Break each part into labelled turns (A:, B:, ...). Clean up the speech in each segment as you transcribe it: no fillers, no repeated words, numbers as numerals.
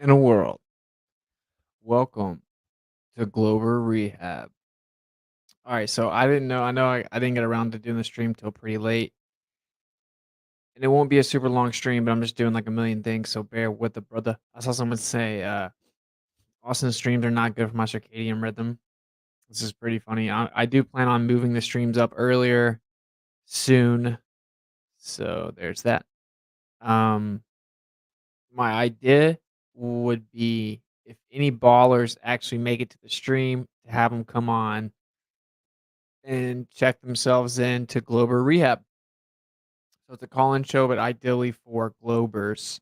A: in a world. Welcome to Glover Rehab. All right, so I didn't get around to doing the stream till pretty late, and it won't be a super long stream, but I'm just doing like a million things, so bear with the brother. I saw someone say, Austin's streams are not good for my circadian rhythm. This is pretty funny. I do plan on moving the streams up earlier soon, so there's that. Um, my idea would be if any ballers actually make it to the stream to have them come on and check themselves into Glober Rehab. So it's a call-in show, but ideally for Globers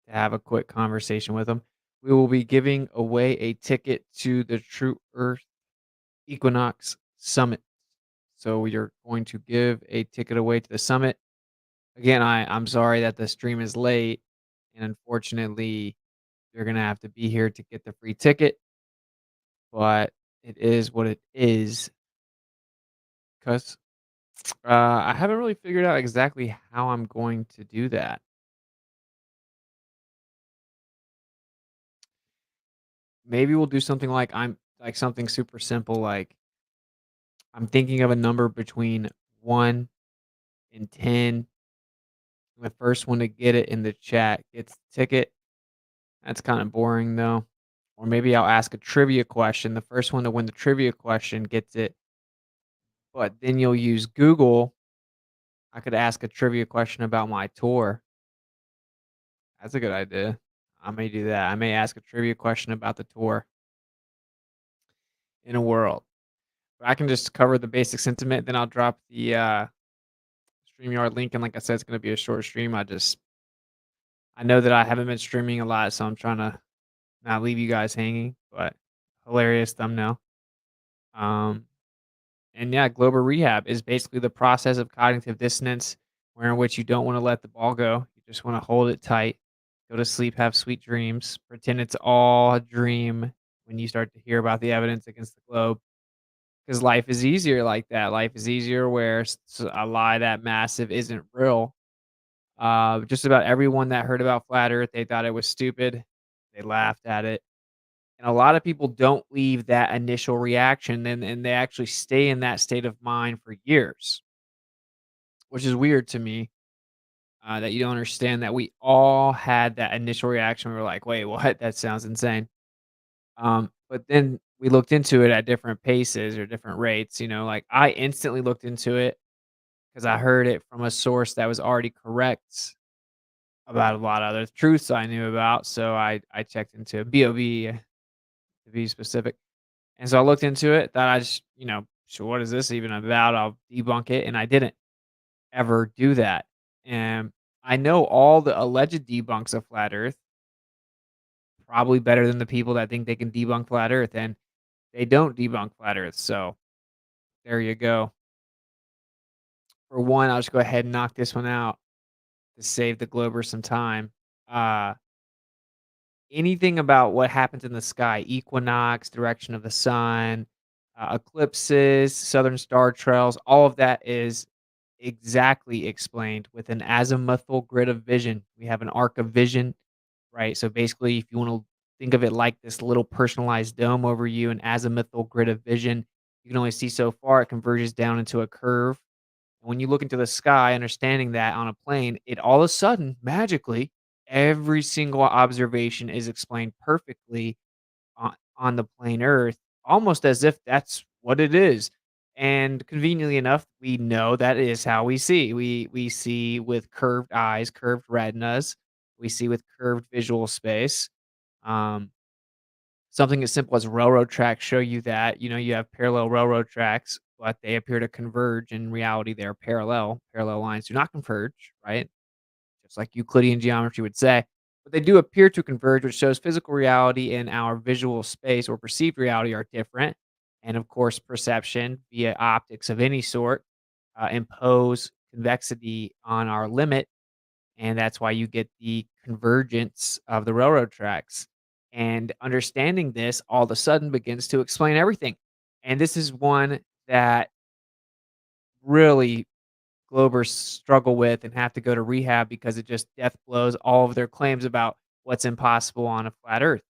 A: to have a quick conversation with them. We will be giving away a ticket to the True Earth Equinox Summit. So you're going to give a ticket away to the summit. Again, I'm sorry that the stream is late, and unfortunately, you're gonna have to be here to get the free ticket. But it is what it is. Cause I haven't really figured out exactly how I'm going to do that. Maybe we'll do something like something super simple, like, I'm thinking of a number between 1 and 10. The first one to get it in the chat gets the ticket. That's kinda boring, though. Or maybe I'll ask a trivia question. The first one to win the trivia question gets it, but then you'll use Google. I could ask a trivia question about my tour. That's a good idea. I may do that. I may ask a trivia question about the tour in a world. But I can just cover the basic sentiment, then I'll drop the, StreamYard link, and like I said, it's gonna be a short stream. I know that I haven't been streaming a lot, so I'm trying to not leave you guys hanging, but hilarious thumbnail. Um, and yeah, Glober Rehab is basically the process of cognitive dissonance, where in which you don't wanna let the ball go. You just wanna hold it tight, go to sleep, have sweet dreams, pretend it's all a dream when you start to hear about the evidence against the globe. 'Cause life is easier like that. Life is easier where a lie that massive isn't real. Just about everyone that heard about flat Earth, they thought it was stupid. They laughed at it. And a lot of people don't leave that initial reaction and they actually stay in that state of mind for years, which is weird to me, that you don't understand that we all had that initial reaction. We were like, "Wait, what? That sounds insane." But then we looked into it at different paces or different rates, like, I instantly looked into it because I heard it from a source that was already correct about a lot of other truths I knew about, so I checked into BOB to be specific, and so I looked into it, thought I just, "So what is this even about? I'll debunk it," and I didn't ever do that, and I know all the alleged debunks of flat Earth probably better than the people that think they can debunk flat Earth, and they don't debunk flat Earth, so there you go. For one, I'll just go ahead and knock this one out to save the Glober some time. Uh, Anything about what happens in the sky, equinox, direction of the sun, eclipses, southern star trails, all of that is exactly explained with an azimuthal grid of vision. We have an arc of vision, right? So basically, if you want to think of it like this little personalized dome over you, an azimuthal grid of vision, you can only see so far. It converges down into a curve. When you look into the sky, understanding that on a plane, it all of a sudden, magically, every single observation is explained perfectly on the plane Earth, almost as if that's what it is. And conveniently enough, we know that is how we see. We see with curved eyes, curved retinas. We see with curved visual space. Um, Something as simple as railroad tracks show you that, you have parallel railroad tracks, but they appear to converge. In reality, they're parallel. Parallel lines do not converge, right? Just like Euclidean geometry would say. But they do appear to converge, which shows physical reality and our visual space or perceived reality are different. And of course, perception via optics of any sort impose convexity on our limit, and that's why you get the convergence of the railroad tracks. And understanding this all of a sudden begins to explain everything. And this is one that really Globers struggle with and have to go to rehab because it just death blows all of their claims about what's impossible on a flat Earth.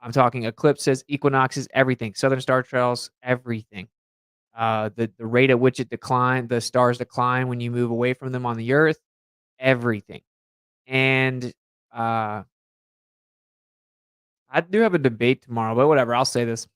A: I'm talking eclipses, equinoxes, everything, southern star trails, everything. The rate at which the stars decline when you move away from them on the Earth, everything. And, uh, I do have a debate tomorrow, but whatever, I'll say this.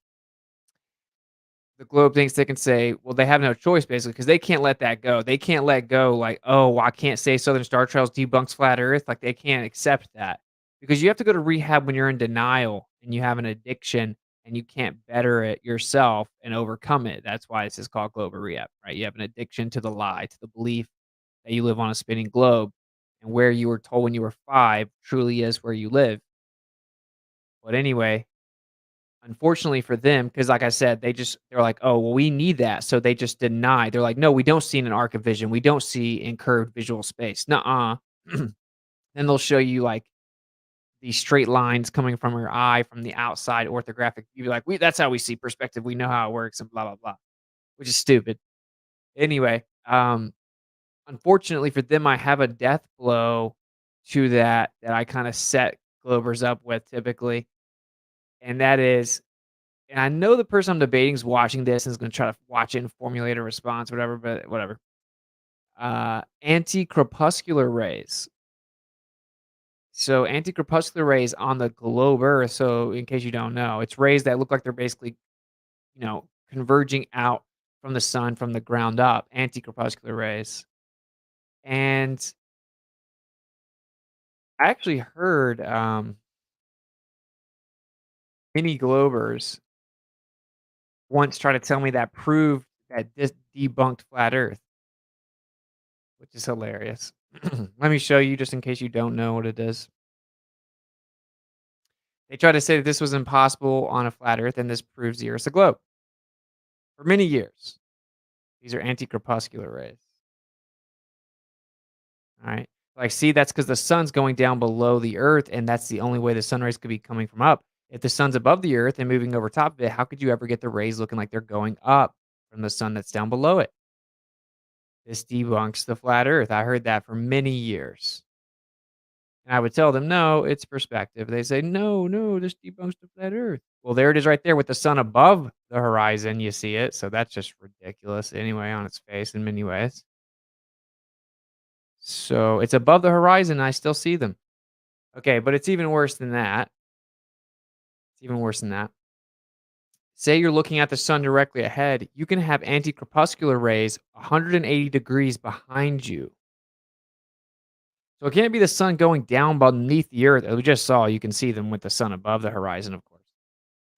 A: The globe thinks they can say, well, they have no choice basically because they can't let that go. They can't let go like, "Oh, well, I can't say Southern Star Trails debunks flat Earth." Like, they can't accept that because you have to go to rehab when you're in denial and you have an addiction and you can't better it yourself and overcome it. That's why this is called global rehab, right? You have an addiction to the lie, to the belief that you live on a spinning globe, and where you were told when you were 5 truly is where you live. But anyway, unfortunately for them, because like I said, they're like, "Oh, well, we need that," so they just deny. They're like, "No, we don't see in an arc of vision. We don't see in curved visual space. Nuh-uh." Then they'll show you, like, these straight lines coming from your eye from the outside orthographic view, like, That's how we see perspective. We know how it works and blah, blah, blah," which is stupid. Anyway, unfortunately for them, I have a death blow to that I kinda set Globers up with typically, and that is and I know the person I'm debating is watching this and is gonna try to watch it and formulate a response, whatever, but whatever. Anti-crepuscular rays. So anti-crepuscular rays on the globe Earth, so in case you don't know, it's rays that look like they're basically, converging out from the sun from the ground up, anti-crepuscular rays. And I actually heard, many globers once try to tell me that proved that this debunked flat Earth, which is hilarious. Let me show you just in case you don't know what it is. They tried to say that this was impossible on a flat Earth, and this proves the Earth's a globe for many years. These are anti-crepuscular rays. All right. Like, see, that's because the sun's going down below the Earth, and that's the only way the sun rays could be coming from up. If the sun's above the Earth and moving over top of it, how could you ever get the rays looking like they're going up from the sun that's down below it? This debunks the flat Earth. I heard that for many years. And I would tell them, "No, it's perspective." They say, "No, no, this debunks the flat Earth." Well, there it is right there with the sun above the horizon, you see it, so that's just ridiculous anyway on its face in many ways. So, it's above the horizon, I still see them. Okay, but it's even worse than that. It's even worse than that. Say you're looking at the sun directly ahead, you can have anti-crepuscular rays 180 degrees behind you. So it can't be the sun going down beneath the Earth, as we just saw, you can see them with the sun above the horizon, of course.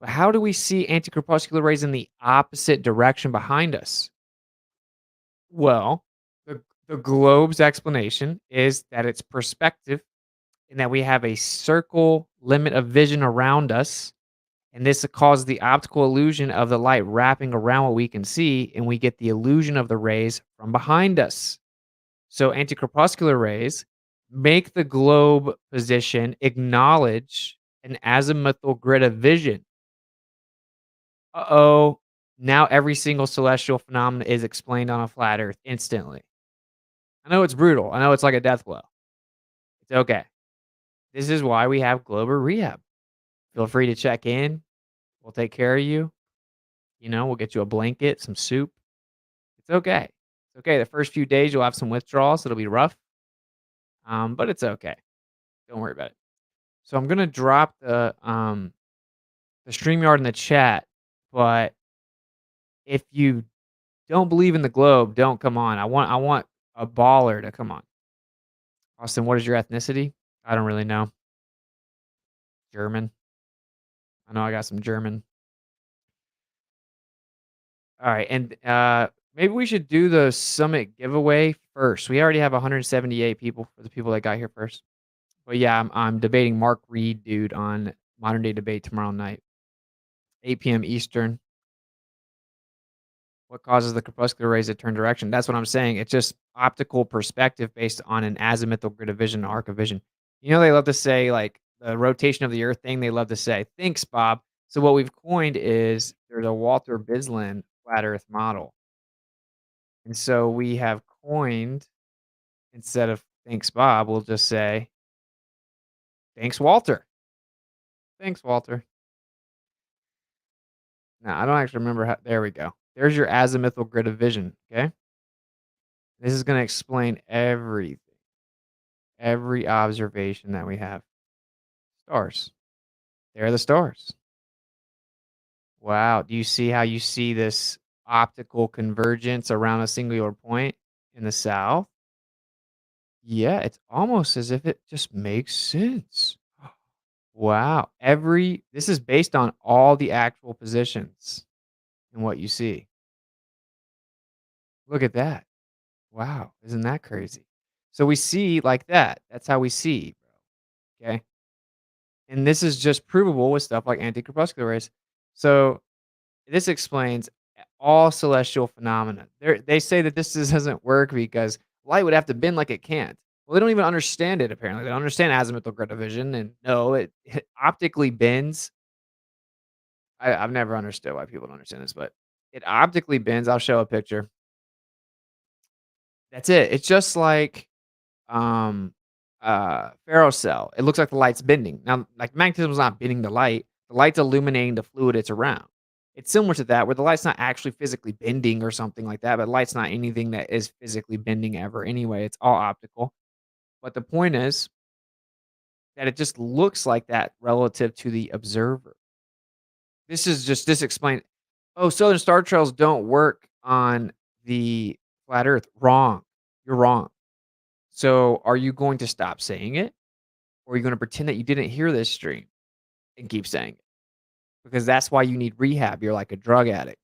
A: But how do we see anti-crepuscular rays in the opposite direction behind us? Well, the globe's explanation is that it's perspective and that we have a circle limit of vision around us. And this causes the optical illusion of the light wrapping around what we can see, and we get the illusion of the rays from behind us. So, anti-crepuscular rays make the globe position acknowledge an azimuthal grid of vision. Uh-oh. Now every single celestial phenomenon is explained on a flat Earth instantly. I know it's brutal. I know it's like a death blow. It's okay. This is why we have Global Rehab. Feel free to check in. We'll take care of you. We'll get you a blanket, some soup. It's okay. It's okay. The first few days you'll have some withdrawals. It'll be rough, but it's okay. Don't worry about it. So I'm gonna drop the StreamYard in the chat, but if you don't believe in the globe, don't come on. I want a baller to come on. Austin, what is your ethnicity? I don't really know. German. I know I got some German. All right, and maybe we should do the summit giveaway first. We already have 178 people for the people that got here first. But yeah, I'm debating Mark Reed, dude, on Modern Day Debate tomorrow night, 8 p.m. Eastern. What causes the crepuscular rays to turn direction? That's what I'm saying. It's just optical perspective based on an azimuthal grid of vision, arc of vision. They love to say like the rotation of the Earth thing. They love to say, "Thanks, Bob." So what we've coined is there's a Walter Bislin flat Earth model, and so we have coined instead of "Thanks, Bob," we'll just say Thanks, Walter. Thanks, Walter. Now, I don't actually remember how there we go. There's your azimuthal grid of vision, okay? This is gonna explain every observation that we have. Stars. There are the stars. Wow. Do you see how you see this optical convergence around a singular point in the south? Yeah, it's almost as if it just makes sense. Wow. This is based on all the actual positions and what you see. Look at that. Wow. Isn't that crazy? So we see like that. That's how we see, bro. Okay. And this is just provable with stuff like anti-crepuscular rays. So this explains all celestial phenomena. They say that doesn't work because light would have to bend like it can't. Well, they don't even understand it apparently. They don't understand azimuthal grid division, and no, it optically bends. I've never understood why people don't understand this, but it optically bends. I'll show a picture. That's it. It's just like um ferrocell. It looks like the light's bending. Now, like magnetism is not bending the light. The light's illuminating the fluid it's around. It's similar to that where the light's not actually physically bending or something like that, but light's not anything that is physically bending ever anyway. It's all optical. But the point is that it just looks like that relative to the observer. This explain. Oh, southern star trails don't work on the flat earth. Wrong. You're wrong. So, are you going to stop saying it? Or are you gonna pretend that you didn't hear this stream and keep saying it? Because that's why you need rehab. You're like a drug addict,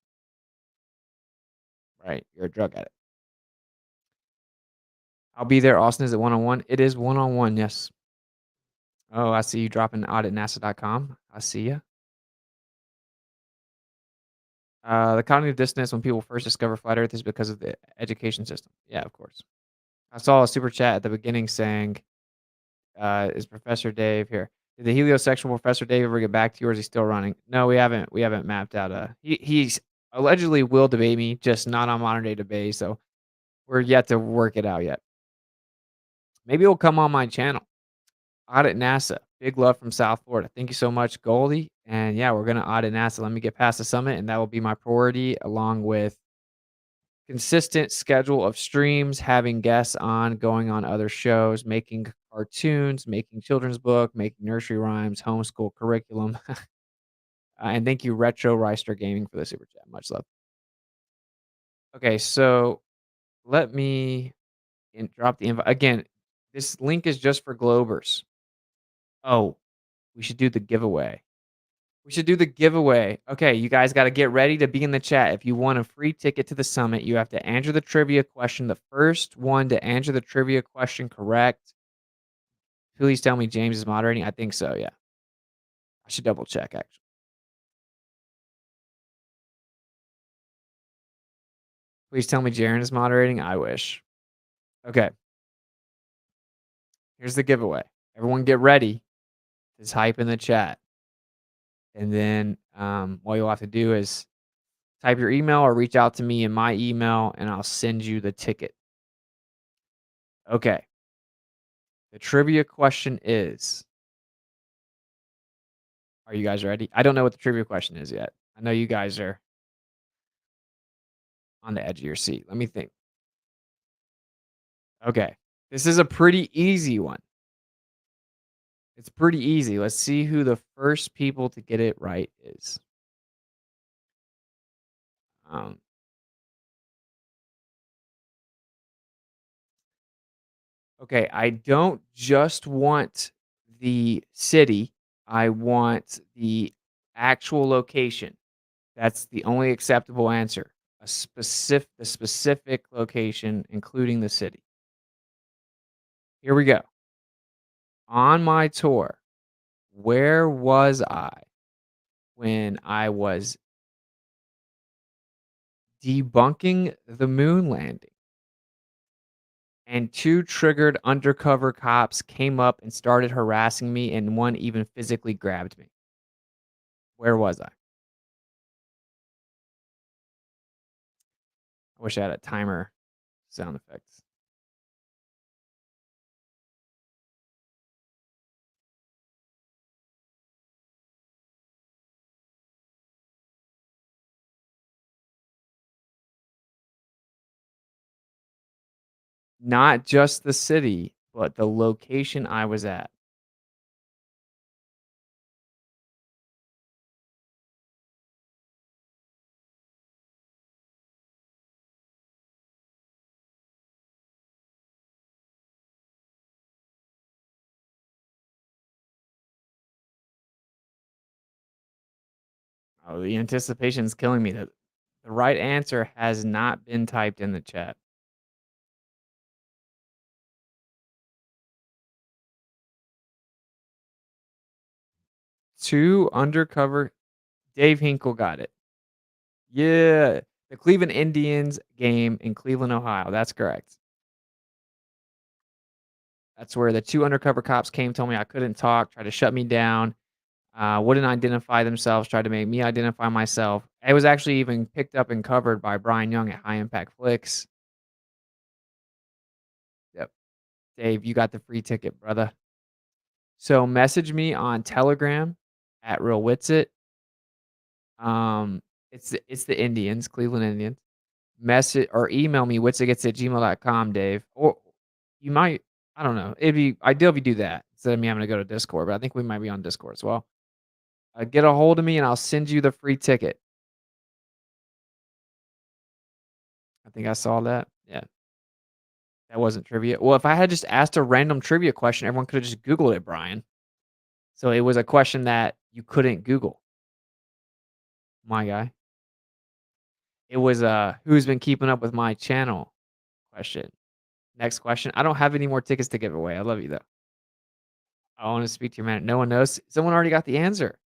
A: right? You're a drug addict. I'll be there. Austin, is it one-on-one? It is one-on-one, yes. Oh, I see you dropping auditnasa.com. I see you. The cognitive dissonance when people first discover flat Earth is because of the education system. Yeah, of course. I saw a super chat at the beginning saying, "Is Professor Dave here? Did the heliosexual Professor Dave ever get back to you, or is he still running?" No, we haven't. We haven't mapped out. He's allegedly will debate me, just not on modern day debate. So we're yet to work it out yet. Maybe it'll come on my channel. Audit NASA. Big love from South Florida. Thank you so much, Goldie. And yeah, we're gonna audit NASA. Let me get past the summit, and that will be my priority, along with consistent schedule of streams, having guests on, going on other shows, making cartoons, making children's book, making nursery rhymes, homeschool curriculum. And thank you, Retro Reister Gaming, for the super chat. Much love. Okay, so let me drop the invite again. This link is just for Globers. Oh, we should do the giveaway. We should do the giveaway. Okay, you guys got to get ready to be in the chat. If you want a free ticket to the summit, you have to answer the trivia question. The first one to answer the trivia question correct. Please tell me James is moderating. I think so, yeah. I should double check, actually. Please tell me Jaren is moderating. I wish. Okay. Here's the giveaway. Everyone get ready to type in the chat. And then all you'll have to do is type your email or reach out to me in my email, and I'll send you the ticket. Okay. The trivia question is, are you guys ready? I don't know what the trivia question is yet. I know you guys are on the edge of your seat. Let me think. Okay. This is a pretty easy one. It's pretty easy. Let's see who the first people to get it right is. Um, okay, I don't just want the city. I want the actual location. That's the only acceptable answer. The specific location, including the city. Here we go. On my tour, where was I when I was debunking the moon landing and two triggered undercover cops came up and started harassing me, and one even physically grabbed me? Where was I? I wish I had a timer sound effects. Not just the city, but the location I was at. Oh, the anticipation's killing me. The right answer has not been typed in the chat. 2 undercover Dave Hinkle got it. Yeah, the Cleveland Indians game in Cleveland, Ohio, that's correct. That's where the 2 undercover cops came, told me I couldn't talk, tried to shut me down, wouldn't identify themselves, tried to make me identify myself. It was actually even picked up and covered by Brian Young at High Impact Flicks. Yep. Dave, you got the free ticket, brother. So message me on Telegram at Real Witsit. It's the Indians, Cleveland Indians. Message or email me witsitgets@gmail.com, Dave. Or you might, I don't know. It'd be ideal if you do that instead of me having to go to Discord, but I think we might be on Discord as well. Get a hold of me and I'll send you the free ticket. I think I saw that. Yeah, that wasn't trivia. Well, if I had just asked a random trivia question, everyone could have just Googled it, Brian. So it was a question that you couldn't Google, my guy. It was who's been keeping up with my channel question. Next question. I don't have any more tickets to give away. I love you though. I want to speak to your man. No one knows. Someone already got the answer.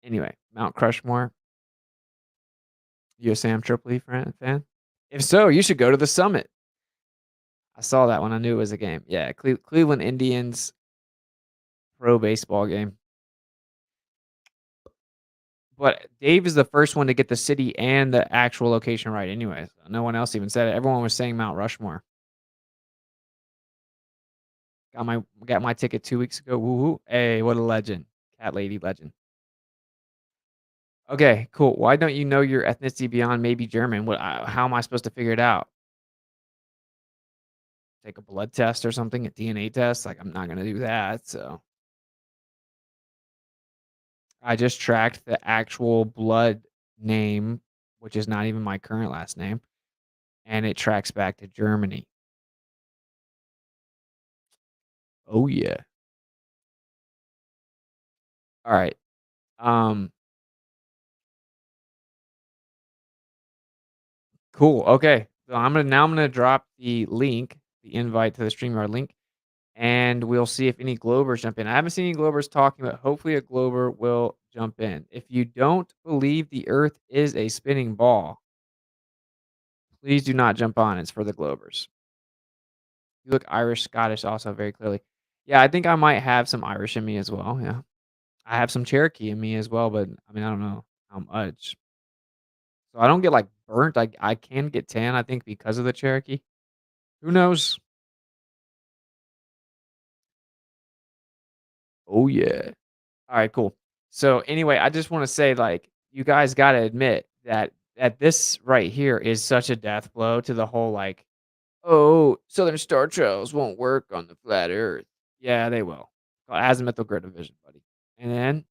A: Anyway, Mount Crushmore. You a Sam Tripoli fan? If so, you should go to the summit. I saw that one. I knew it was a game. Yeah, Cleveland Indians pro baseball game. But Dave is the first one to get the city and the actual location right anyway. No one else even said it. Everyone was saying Mount Rushmore. Got my ticket 2 weeks ago. Woo hoo. Hey, what a legend. Cat lady legend. Okay, cool. Why don't you know your ethnicity beyond maybe German? How am I supposed to figure it out? Take a blood test or something, a DNA test? Like, I'm not gonna do that, so I just tracked the actual blood name, which is not even my current last name, and it tracks back to Germany. Oh, yeah. Alright, um, cool, okay. So I'm gonna drop the link, the invite to the StreamYard link, and we'll see if any Globers jump in. I haven't seen any Globers talking, but hopefully a Glober will jump in. If you don't believe the Earth is a spinning ball, please do not jump on. It's for the Globers. You look Irish, Scottish also very clearly. Yeah, I think I might have some Irish in me as well, yeah. I have some Cherokee in me as well, but, I mean, I don't know how much. So I don't get, like, burnt. I can get tan, I think, because of the Cherokee. Who knows? Oh, yeah. Alright, cool. So, anyway, I just wanna say, like, you guys gotta admit that this right here is such a death blow to the whole, like, "Oh, Southern Star Trails won't work on the flat Earth." Yeah, they will. Well, azimuthal grid division, buddy. And then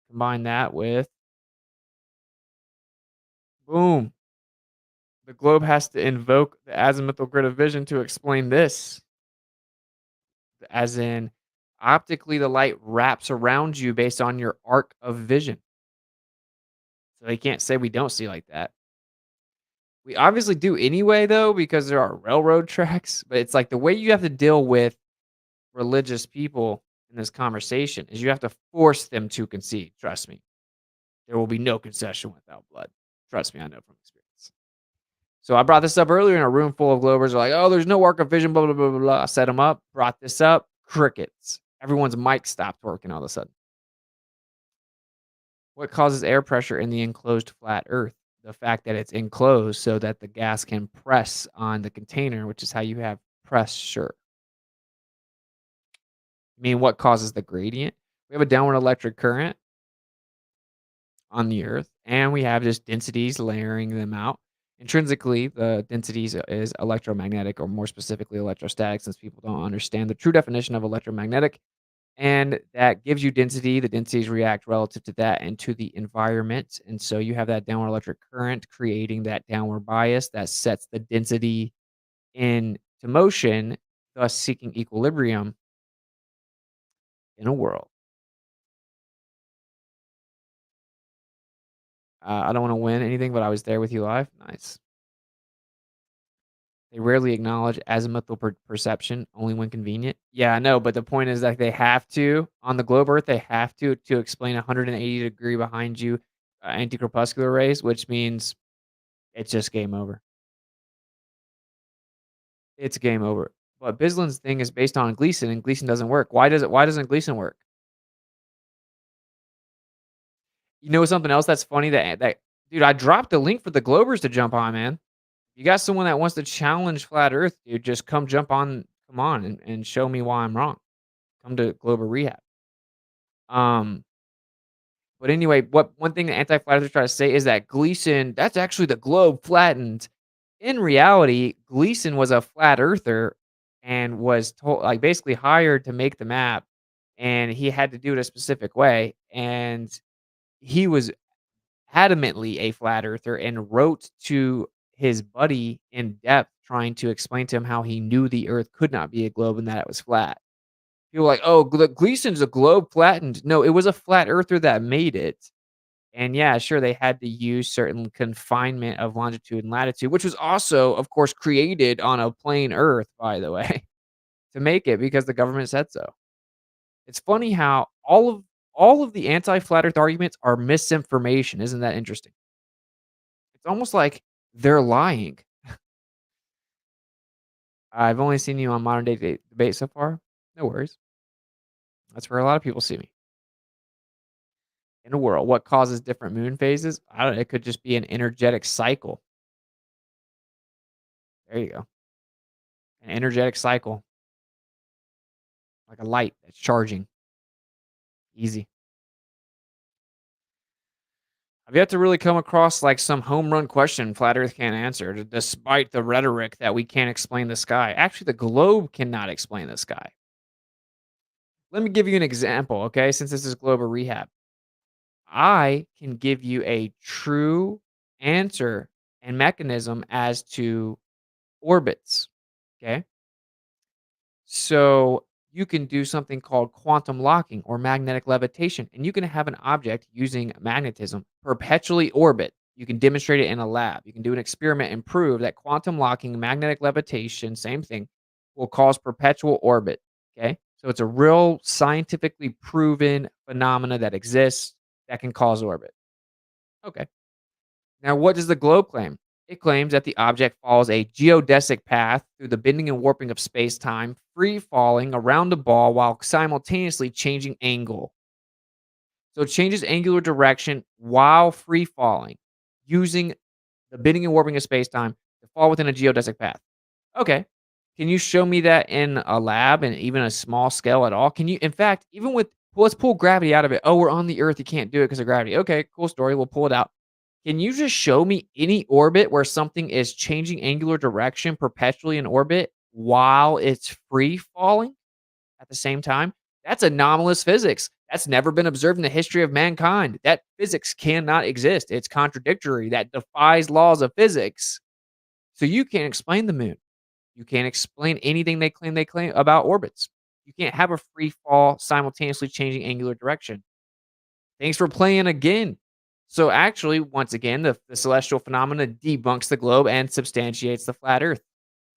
A: combine that with boom, the globe has to invoke the azimuthal grid of vision to explain this, as in optically the light wraps around you based on your arc of vision. So they can't say we don't see like that. We obviously do anyway though because there are railroad tracks, but it's like the way you have to deal with religious people in this conversation is you have to force them to concede. Trust me. There will be no concession without blood. Trust me, I know from experience. So I brought this up earlier in a room full of Globers. They're like, "Oh, there's no arc of vision." Blah blah blah blah blah. I set them up. Brought this up. Crickets. Everyone's mic stopped working all of a sudden. What causes air pressure in the enclosed flat Earth? The fact that it's enclosed so that the gas can press on the container, which is how you have pressure. I mean, what causes the gradient? We have a downward electric current on the Earth, and we have just densities layering them out. Intrinsically, the densities is electromagnetic, or more specifically electrostatic, since people don't understand the true definition of electromagnetic. And that gives you density. The densities react relative to that and to the environment. And so you have that downward electric current creating that downward bias that sets the density into motion, thus seeking equilibrium in a world. I don't want to win anything, but I was there with you live. Nice. They rarely acknowledge azimuthal perception, only when convenient. Yeah, I know, but the point is that they have to on the globe Earth. They have to explain 180-degree behind you anti-crepuscular rays, which means it's just game over. It's game over. But Bislin's thing is based on Gleason, and Gleason doesn't work. Why doesn't Gleason work? You know something else that's funny that dude, I dropped the link for the Globers to jump on, man. You got someone that wants to challenge flat Earth, dude, just come on and show me why I'm wrong. Come to Global Rehab. Um, but anyway, what one thing the anti-flat earthers try to say is that Gleason, that's actually the globe flattened. In reality, Gleason was a flat earther and was told, like, basically hired to make the map, and he had to do it a specific way, and he was adamantly a flat earther and wrote to his buddy in depth trying to explain to him how he knew the earth could not be a globe and that it was flat. People were like, "Oh, Gleason's a globe flattened." No, it was a flat earther that made it. And yeah, sure, they had to use certain confinement of longitude and latitude, which was also, of course, created on a plain Earth, by the way, to make it because the government said so. It's funny how all of the anti-flat Earth arguments are misinformation. Isn't that interesting? It's almost like they're lying. I've only seen you on modern day debate so far. No worries. That's where a lot of people see me. In a world, what causes different moon phases? I don't know. It could just be an energetic cycle. There you go. An energetic cycle, like a light that's charging. Easy. I've yet to really come across like some home run question flat Earth can't answer, despite the rhetoric that we can't explain the sky. Actually, the globe cannot explain the sky. Let me give you an example, okay? Since this is global rehab, I can give you a true answer and mechanism as to orbits. Okay. So you can do something called quantum locking or magnetic levitation, and you can have an object using magnetism perpetually orbit. You can demonstrate it in a lab. You can do an experiment and prove that quantum locking, magnetic levitation, same thing, will cause perpetual orbit. Okay. So it's a real scientifically proven phenomena that exists that can cause orbit. Okay. Now, what does the globe claim? It claims that the object follows a geodesic path through the bending and warping of space time, free falling around a ball while simultaneously changing angle. So it changes angular direction while free falling using the bending and warping of space time to fall within a geodesic path. Okay. Can you show me that in a lab and even a small scale at all? Can you, in fact, even with, well, let's pull gravity out of it. Oh, we're on the Earth. You can't do it because of gravity. Okay, cool story. We'll pull it out. Can you just show me any orbit where something is changing angular direction perpetually in orbit while it's free falling at the same time? That's anomalous physics. That's never been observed in the history of mankind. That physics cannot exist. It's contradictory. That defies laws of physics. So you can't explain the moon. You can't explain anything they claim about orbits. You can't have a free fall simultaneously changing angular direction. Thanks for playing again. So actually, once again, the celestial phenomena debunks the globe and substantiates the flat Earth.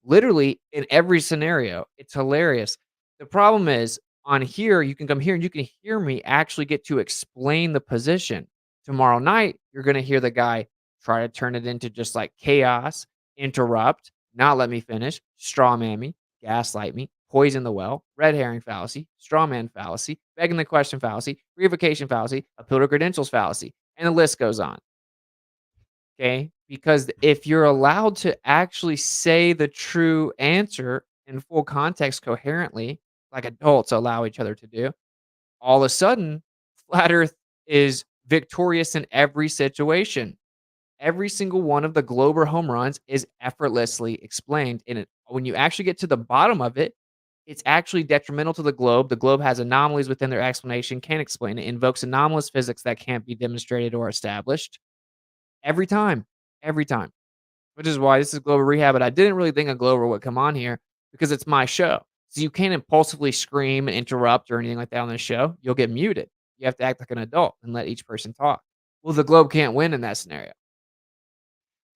A: Literally in every scenario. It's hilarious. The problem is on here, you can come here and you can hear me actually get to explain the position. Tomorrow night, you're going to hear the guy try to turn it into just like chaos, interrupt, not let me finish, straw man me, gaslight me, poison the well, red herring fallacy, straw man fallacy, begging the question fallacy, revocation fallacy, appeal to credentials fallacy, and the list goes on. Okay? Because if you're allowed to actually say the true answer in full context coherently, like adults allow each other to do, all of a sudden, flat Earth is victorious in every situation. every single one of the globe or home runs is effortlessly explained. And when you actually get to the bottom of it, it's actually detrimental to the globe. The globe has anomalies within their explanation, can't explain it, invokes anomalous physics that can't be demonstrated or established. Every time, every time. Which is why this is Global Rehab, but I didn't really think a Glover would come on here because it's my show. So you can't impulsively scream and interrupt or anything like that on this show. You'll get muted. You have to act like an adult and let each person talk. Well, the Globe can't win in that scenario.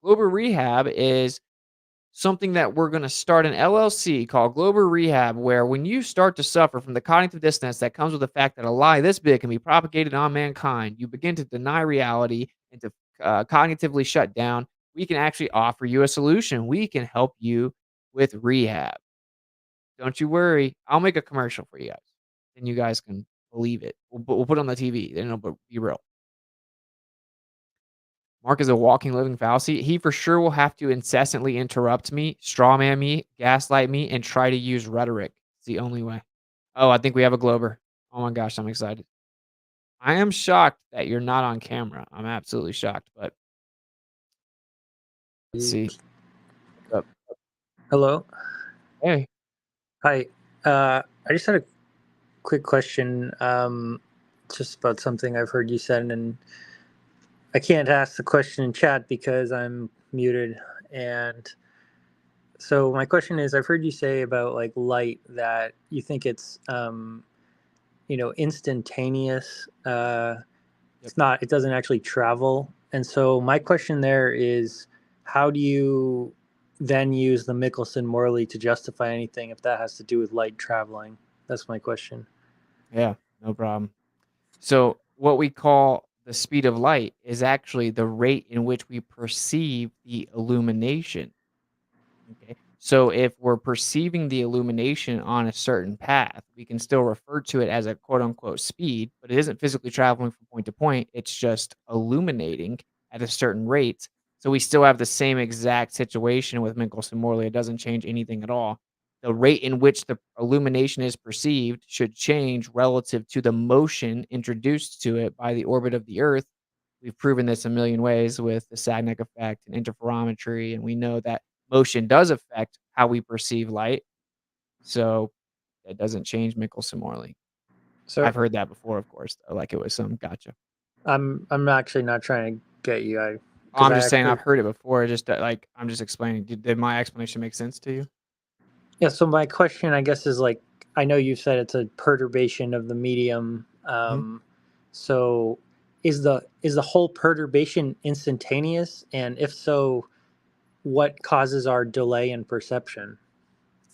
A: Global Rehab is something that we're going to start an LLC called Global Rehab, where when you start to suffer from the cognitive dissonance that comes with the fact that a lie this big can be propagated on mankind, you begin to deny reality and to cognitively shut down. We can actually offer you a solution. We can help you with rehab. Don't you worry. I'll make a commercial for you guys, and you guys can believe it. We'll put it on the TV. Then it'll be real. Mark is a walking, living fallacy. He for sure will have to incessantly interrupt me, strawman me, gaslight me, and try to use rhetoric. It's the only way. Oh, I think we have a Glober. Oh my gosh, I'm excited. I am shocked that you're not on camera. I'm absolutely shocked, but let's see. What's up?
B: Hello.
A: Hey.
B: Hi. I just had a quick question, just about something I've heard you said, and I can't ask the question in chat because I'm muted. And so my question is, I've heard you say about like light that you think it's, instantaneous.
A: Yep.
B: It doesn't actually travel. And so my question there is, how do you then use the Michelson-Morley to justify anything if that has to do with light traveling? That's my question.
A: Yeah, no problem. So, what we call the speed of light is actually the rate in which we perceive the illumination. Okay. So if we're perceiving the illumination on a certain path, we can still refer to it as a quote unquote speed, but it isn't physically traveling from point to point. It's just illuminating at a certain rate. So we still have the same exact situation with Michelson Morley. It doesn't change anything at all. The rate in which the illumination is perceived should change relative to the motion introduced to it by the orbit of the Earth. We've proven this a million ways with the Sagnac effect and interferometry, and we know that motion does affect how we perceive light. So that doesn't change Michelson-Morley.
B: So
A: I've heard that before, of course, though, like it was some gotcha.
B: I'm actually not trying to get you.
A: Oh,
B: Because
A: I'm
B: I
A: just saying
B: actually
A: I've heard it before. Just like I'm just explaining. Did my explanation make sense to you?
B: Yeah. So my question, I guess, is like, I know you said it's a perturbation of the medium.
A: Mhm.
B: So is the whole perturbation instantaneous? And if so, what causes our delay in perception?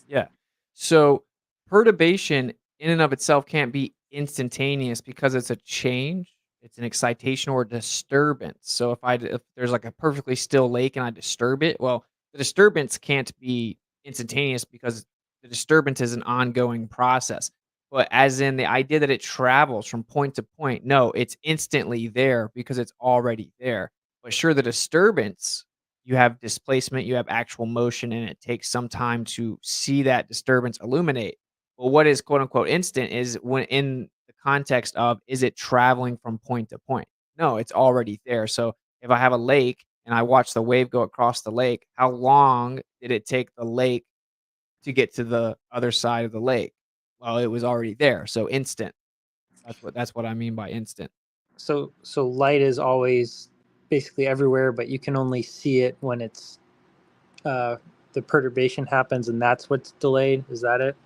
A: Yeah. So perturbation in and of itself can't be instantaneous because it's a change. It's an excitation or disturbance. So if there's like a perfectly still lake and I disturb it, well, the disturbance can't be instantaneous because the disturbance is an ongoing process. But as in the idea that it travels from point to point, no, it's instantly there because it's already there. But sure, the disturbance, you have displacement, you have actual motion, and it takes some time to see that disturbance illuminate. But what is quote unquote instant is when in the context of is it traveling from point to point? No, it's already there. So if I have a lake and I watch the wave go across the lake, how long did it take the lake to get to the other side of the lake? Well, it was already there. So instant. That's what I mean by instant.
B: So light is always basically everywhere, but you can only see it when it's uh, the perturbation happens, and that's what's delayed. Is that it?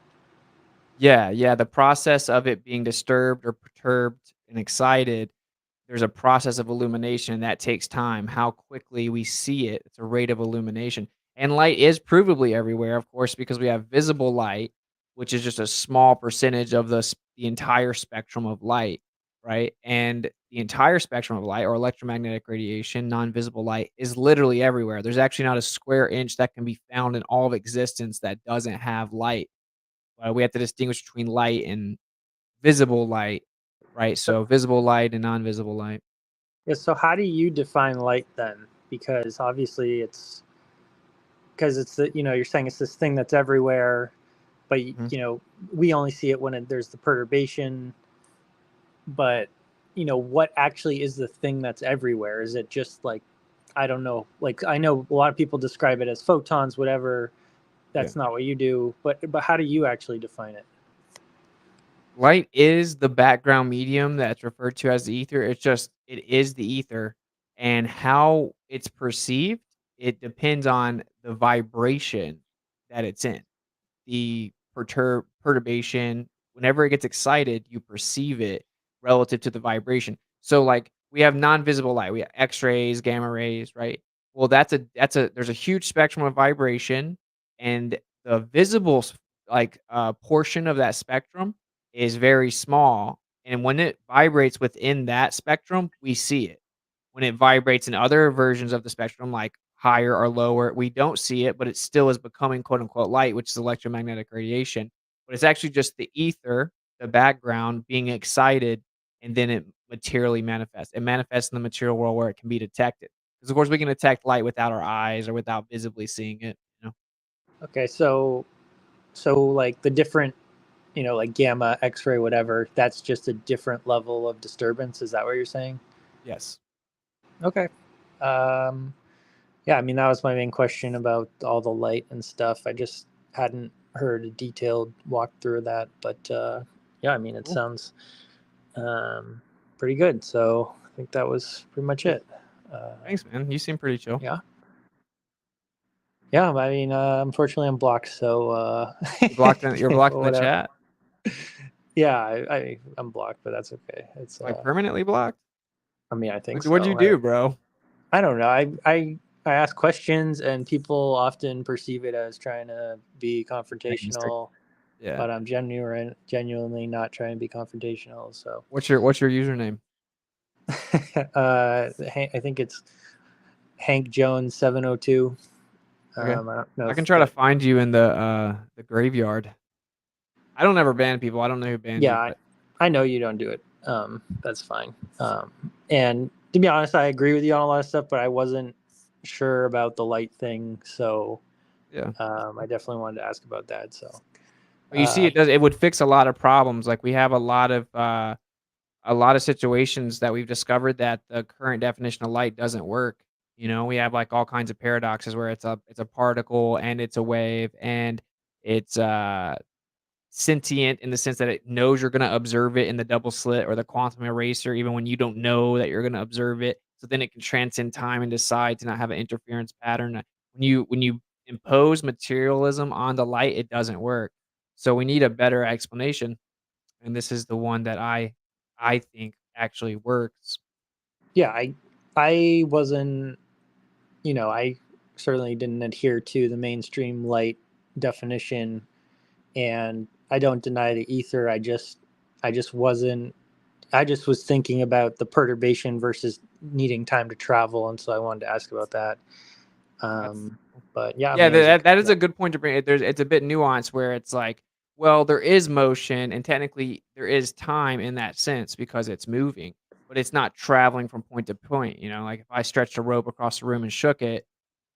A: Yeah, yeah. The process of it being disturbed or perturbed and excited, there's a process of illumination that takes time. How quickly we see it, it's a rate of illumination. And light is provably everywhere, of course, because we have visible light, which is just a small percentage of the entire spectrum of light, right? And the entire spectrum of light or electromagnetic radiation, non-visible light, is literally everywhere. There's actually not a square inch that can be found in all of existence that doesn't have light. We have to distinguish between light and visible light, right?
B: So,
A: So visible light and non-visible light.
B: yeah. So how do you define light then? Because obviously it's you're saying it's this thing that's everywhere, but
A: Mhm.
B: we only see it when there's the perturbation. But what actually is the thing that's everywhere? Is it just like I don't know. Like I know a lot of people describe it as photons, whatever.
A: Yeah.
B: That's not what you do, but how do you actually define it?
A: Light is the background medium that's referred to as the ether. It is the ether, and how it's perceived, it depends on the vibration that it's in. The perturbation, whenever it gets excited, you perceive it relative to the vibration. So, like, we have non-visible light, we have X-rays, gamma rays, right? Well, there's a huge spectrum of vibration, and the visible portion of that spectrum is very small, and when it vibrates within that spectrum, we see it. When it vibrates in other versions of the spectrum, like higher or lower, we don't see it, but it still is becoming quote unquote light, which is electromagnetic radiation. But it's actually just the ether, the background being excited, and then it materially manifests. It manifests in the material world where it can be detected. Because of course we can detect light without our eyes or without visibly seeing it.
B: Okay, so like the different, like gamma, X-ray, whatever, that's just a different level of disturbance. Is that what you're saying?
A: Yes.
B: Okay. Um, yeah, I mean that was my main question about all the light and stuff. I just hadn't heard a detailed walkthrough of that, but yeah, I mean it
A: Cool.
B: sounds um, pretty good. So I think that was pretty much
A: Cool.
B: it. Um,
A: Thanks, man. You seem pretty chill.
B: yeah, yeah. I mean, unfortunately, I'm blocked, so
A: You're blocked in the
B: whatever.
A: chat?
B: Yeah, I'm blocked, but that's okay. It's
A: Like permanently blocked?
B: I mean, I think
A: What'd you
B: so.
A: do, bro?
B: I don't know. I ask questions, and people often perceive it as trying to be
A: Make a mistake.
B: confrontational,
A: Yeah.
B: but I'm genuinely not trying to be confrontational. So,
A: What's your username?
B: I think it's Hank Jones 702.
A: Okay.
B: I don't know
A: I can
B: if
A: try to
B: that.
A: find you in the graveyard. I don't ever ban people. I don't know who banned
B: Yeah,
A: you, but
B: I know you don't do it. That's fine. And to be honest, I agree with you on a lot of stuff, but I wasn't sure about the light thing, so
A: yeah.
B: I definitely wanted to ask about that. So,
A: But you see,
B: uh,
A: it would fix a lot of problems. Like we have a lot of situations that we've discovered that the current definition of light doesn't work. We have like all kinds of paradoxes where it's a particle and it's a wave and it's sentient in the sense that it knows you're gonna observe it in the double slit or the quantum eraser even when you don't know that you're gonna observe it. So then it can transcend time and decide to not have an interference pattern. When you impose materialism on the light, it doesn't work. So we need a better explanation, and this is the one that I think actually works.
B: yeah, I wasn't, I certainly didn't adhere to the mainstream light definition, and I don't deny the ether. I just wasn't. I just was thinking about the perturbation versus needing time to travel, and so I wanted to ask about that.
A: That's
B: Um, but yeah, I
A: Yeah,
B: mean, it was a
A: that is
B: yeah,
A: a good point to bring. It's a bit nuanced where it's like, well, there is motion and technically there is time in that sense because it's moving, but it's not traveling from point to point. Like if I stretched a rope across the room and shook it,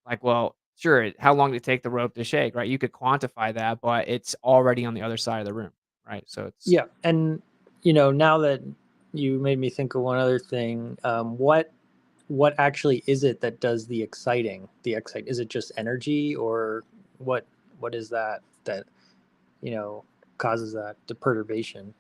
A: like, well, sure, how long did it take the rope to shake, right? You could quantify that, but it's already on the other side of the room, right? So it's
B: yeah. And now that you made me think of one other thing, what actually is it that does the exciting? The excite Is it just energy, or what? What is that you know causes that the perturbation?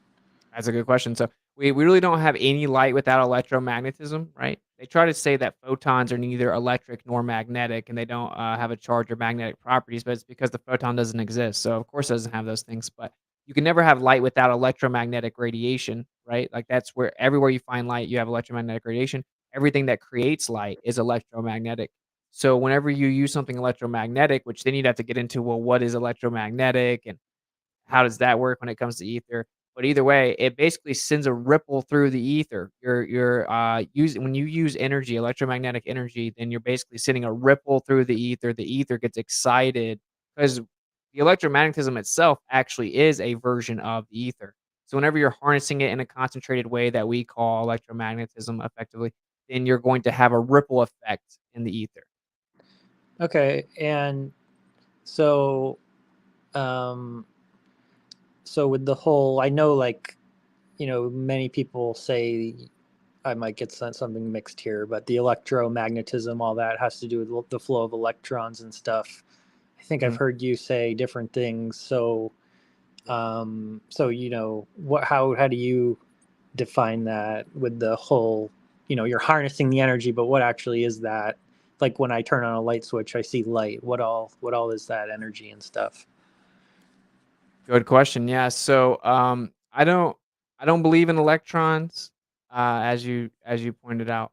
A: That's a good question. So we really don't have any light without electromagnetism, right? They try to say that photons are neither electric nor magnetic, and they don't have a charge or magnetic properties, but it's because the photon doesn't exist. So of course it doesn't have those things. But you can never have light without electromagnetic radiation, right? Like that's where everywhere you find light, you have electromagnetic radiation. Everything that creates light is electromagnetic. So whenever you use something electromagnetic, which then you'd have to get into, well, what is electromagnetic and how does that work when it comes to ether? But either way, it basically sends a ripple through the ether. You're using when you use energy, electromagnetic energy, then you're basically sending a ripple through the ether. The ether gets excited because the electromagnetism itself actually is a version of the ether. So whenever you're harnessing it in a concentrated way that we call electromagnetism effectively, then you're going to have a ripple effect in the ether.
B: Okay, and so um, so with the whole, I know, like, many people say I might get something mixed here, but the electromagnetism, all that has to do with the flow of electrons and stuff. I think I've
A: Mhm.
B: heard you say different things. So, so what? How do you define that with the whole? You're harnessing the energy, but what actually is that? Like when I turn on a light switch, I see light. What all is that energy and stuff?
A: Good question. Yeah. So, I don't believe in electrons, as you pointed out,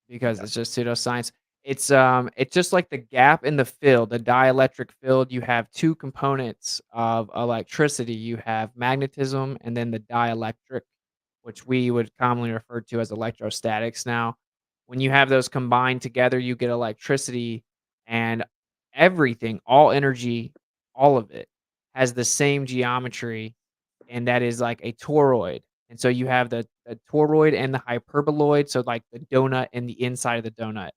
A: because
B: Yeah.
A: it's just pseudoscience. It's just like the gap in the field, the dielectric field. You have two components of electricity. You have magnetism, and then the dielectric, which we would commonly refer to as electrostatics. Now, when you have those combined together, you get electricity, and everything, all energy, all of it has the same geometry, and that is like a toroid. And so you have the toroid and the hyperboloid, so like the donut and the inside of the donut.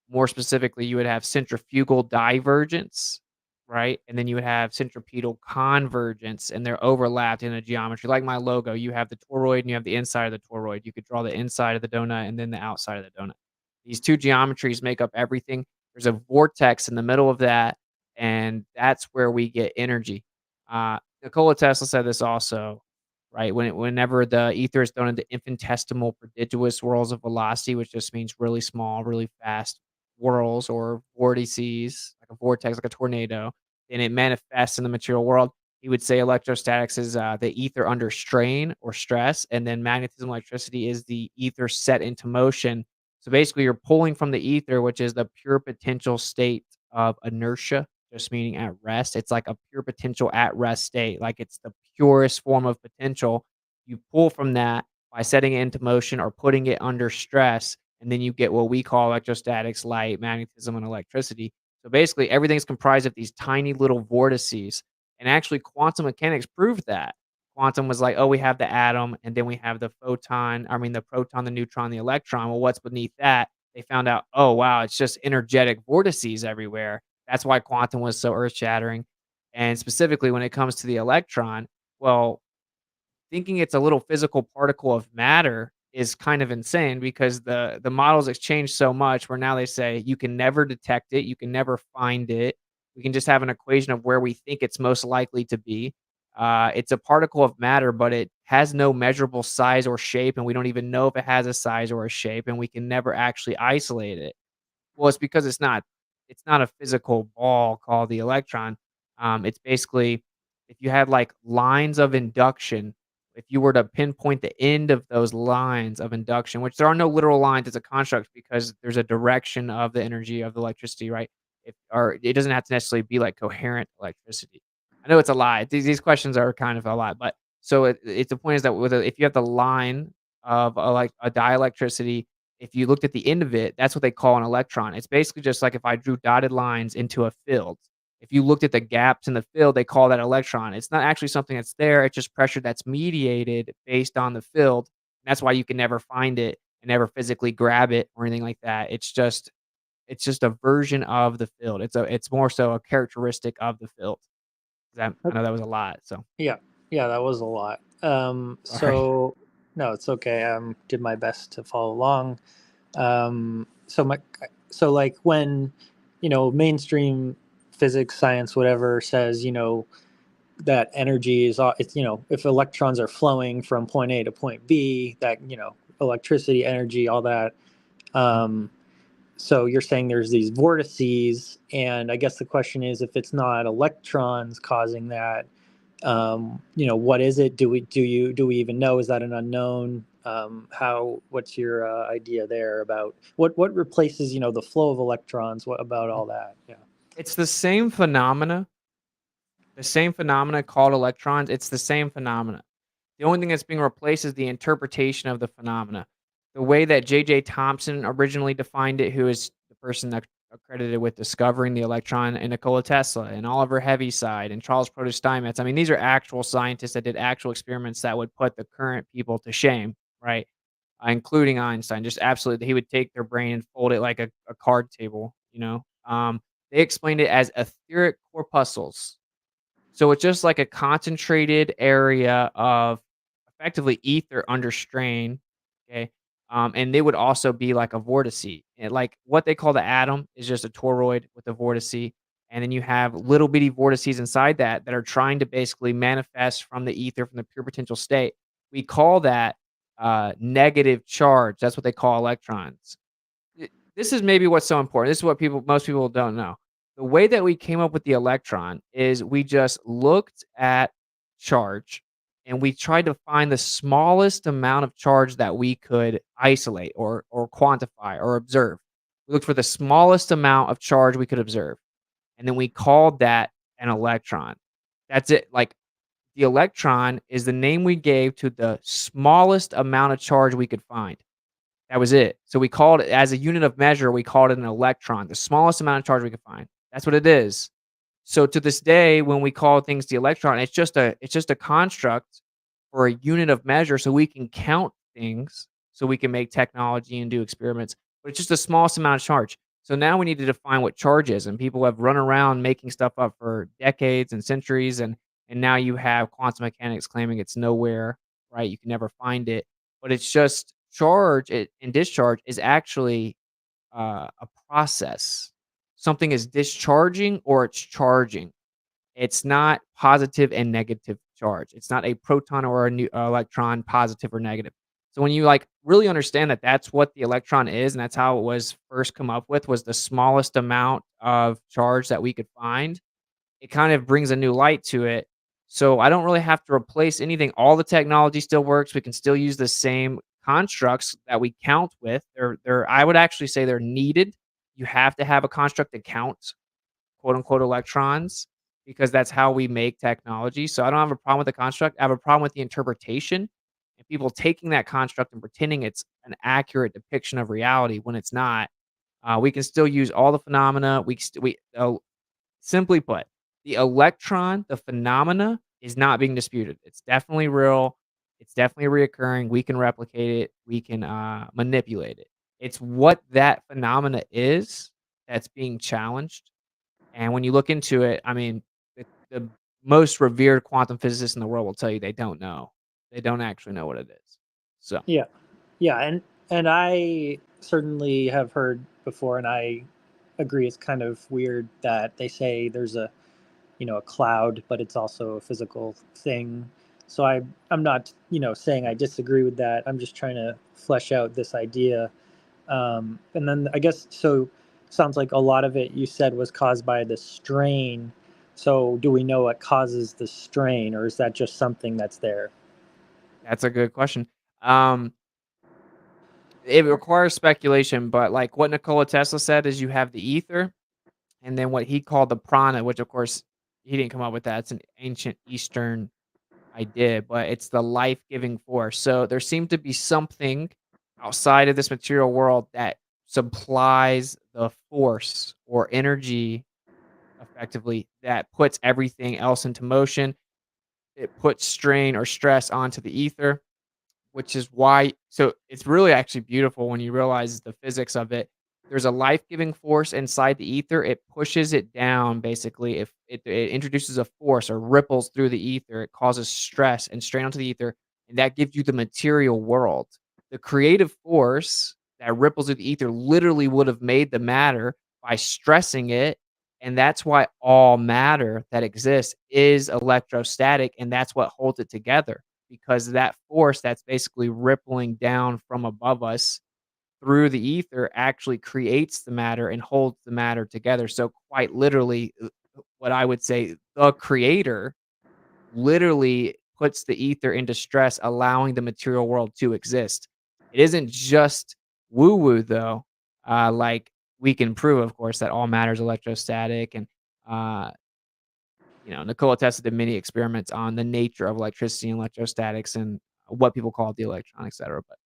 A: More specifically, you would have centrifugal divergence, right? And then you would have centripetal convergence, and they're overlapped in a geometry. Like my logo, you have the toroid and you have the inside of the toroid. You could draw the inside of the donut and then the outside of the donut. These two geometries make up everything. There's a vortex in the middle of that, and that's where we get energy. Nikola Tesla said this also, right? Whenever the ether is thrown into infinitesimal prodigious whirls of velocity, which just means really small, really fast whirls or vortices, like a vortex, like a tornado, and it manifests in the material world. He would say electrostatics is the ether under strain or stress, and then magnetism, electricity is the ether set into motion. So basically, you're pulling from the ether, which is the pure potential state of inertia, just meaning at rest. It's like a pure potential at rest state, like it's the purest form of potential. You pull from that by setting it into motion or putting it under stress, and then you get what we call electrostatics, light, magnetism, and electricity. So basically, everything's comprised of these tiny little vortices, and actually, quantum mechanics proved that. Quantum was like, oh, we have the atom, and then we have the photon. I mean, the proton, the neutron, the electron. Well, what's beneath that? They found out, oh wow, it's just energetic vortices everywhere. That's why quantum was so earth shattering. And specifically, when it comes to the electron, well, thinking it's a little physical particle of matter is kind of insane because the models exchange so much where now they say you can never detect it, you can never find it. We can just have an equation of where we think it's most likely to be. It's a particle of matter, but it has no measurable size or shape, and we don't even know if it has a size or a shape, and we can never actually isolate it. Well, it's because it's not a physical ball called the electron. It's basically if you had, like, lines of induction, if you were to pinpoint the end of those lines of induction, which there are no literal lines, it's a construct because there's a direction of the energy of the electricity, right? If or it doesn't have to necessarily be, like, coherent electricity. I know it's a lie. These questions are kind of a lot, but so it's the point is that if you have the line of, like, a dielectricity, if you looked at the end of it, that's what they call an electron. It's basically just like if I drew dotted lines into a field. If you looked at the gaps in the field, they call that electron. It's not actually something that's there, it's just pressure that's mediated based on the field. That's why you can never find it and never physically grab it or anything like that. It's just a version of the field. It's more so a characteristic of the field. I know that was a lot, so
B: Yeah, yeah, that was a lot.
A: sorry.
B: So no, it's okay. Did my best to follow along. So like when mainstream physics, science, whatever says that energy is it's if electrons are flowing from point A to point B, that electricity, energy, all that.
A: Mhm.
B: Um, so you're saying there's these vortices, and I guess the question is if it's not electrons causing that, what is it? Do we even know? Is that an unknown? What's your idea there about what replaces the flow of electrons? What about all that? Yeah.
A: It's the same phenomena called electrons, it's the same phenomena. The only thing that's being replaced is the interpretation of the phenomena. The way that J.J. Thomson originally defined it, who is the person that accredited with discovering the electron, and Nikola Tesla, and Oliver Heaviside, and Charles Proto Steinmetz. I mean, these are actual scientists that did actual experiments that would put the current people to shame, right? Including Einstein. Just absolutely, he would take their brain and fold it like a card table, you know? They explained it as etheric corpuscles. So it's just like a concentrated area of effectively ether under strain, okay? And they would also be like a vortice. And like what they call the atom is just a toroid with a vortice. And then you have little bitty vortices inside that are trying to basically manifest from the ether, from the pure potential state. We call that negative charge. That's what they call electrons. This is maybe what's so important. This is what most people don't know. The way that we came up with the electron is we just looked at charge and we tried to find the smallest amount of charge that we could isolate or quantify or observe. We looked for the smallest amount of charge we could observe, and then we called that an electron. That's it. Like, the electron is the name we gave to the smallest amount of charge we could find. That was it. So we called it, as a unit of measure, we called it an electron, the smallest amount of charge we could find. That's what it is. So to this day, when we call things the electron, it's just a construct for a unit of measure so we can count things, so we can make technology and do experiments, but it's just the smallest amount of charge. So now we need to define what charge is, and people have run around making stuff up for decades and centuries, and now you have quantum mechanics claiming it's nowhere, right? You can never find it, but it's just charge and discharge is actually a process. Something is discharging or it's charging. It's not positive and negative charge. It's not a proton or a electron, positive or negative. So when you like really understand that that's what the electron is, and that's how it was first come up with, was the smallest amount of charge that we could find, it kind of brings a new light to it. So I don't really have to replace anything. All the technology still works. We can still use the same constructs that we count with. They're I would actually say they're needed. You have to have a construct that counts quote unquote electrons because that's how we make technology. So I don't have a problem with the construct. I have a problem with the interpretation and people taking that construct and pretending it's an accurate depiction of reality when it's not. We can still use all the phenomena. Simply put, the electron, the phenomena, is not being disputed. It's definitely real. It's definitely reoccurring. We can replicate it. We can manipulate it. It's what that phenomena is that's being challenged. And when you look into it, I mean, the most revered quantum physicists in the world will tell you they don't know. They don't actually know what it is. So
B: Yeah, yeah, and I certainly have heard before, and I agree. It's kind of weird that they say there's a a cloud, but it's also a physical thing. So I'm not saying I disagree with that. I'm just trying to flesh out this idea. And then I guess so. Sounds like a lot of it you said was caused by the strain. So do we know what causes the strain, or is that just something that's there?
A: that's a good question. Um, it requires speculation, but like what Nikola Tesla said is you have the ether. And then what he called the prana, which of course he didn't come up with that. It's an ancient Eastern idea, but it's the life-giving force. So there seemed to be something outside of this material world that supplies the force or energy effectively that puts everything else into motion. It puts strain or stress onto the ether. Which is why it's really actually beautiful when you realize the physics of it. There's a life-giving force inside the ether, it pushes it down basically. If it introduces a force or ripples through the ether, it causes stress and strain onto the ether, and that gives you the material world. The creative force that ripples through the ether literally would have made the matter by stressing it, and that's why all matter that exists is electrostatic, and that's what holds it together because that force that's basically rippling down from above us through the ether actually creates the matter and holds the matter together. So quite literally, what I would say, the creator literally puts the ether into stress, allowing the material world to exist. It isn't just woo woo though. Like we can prove, of course, that all matter is electrostatic and uh, Nikola Tesla did many experiments on the nature of electricity and electrostatics and what people call the electron, etcetera, but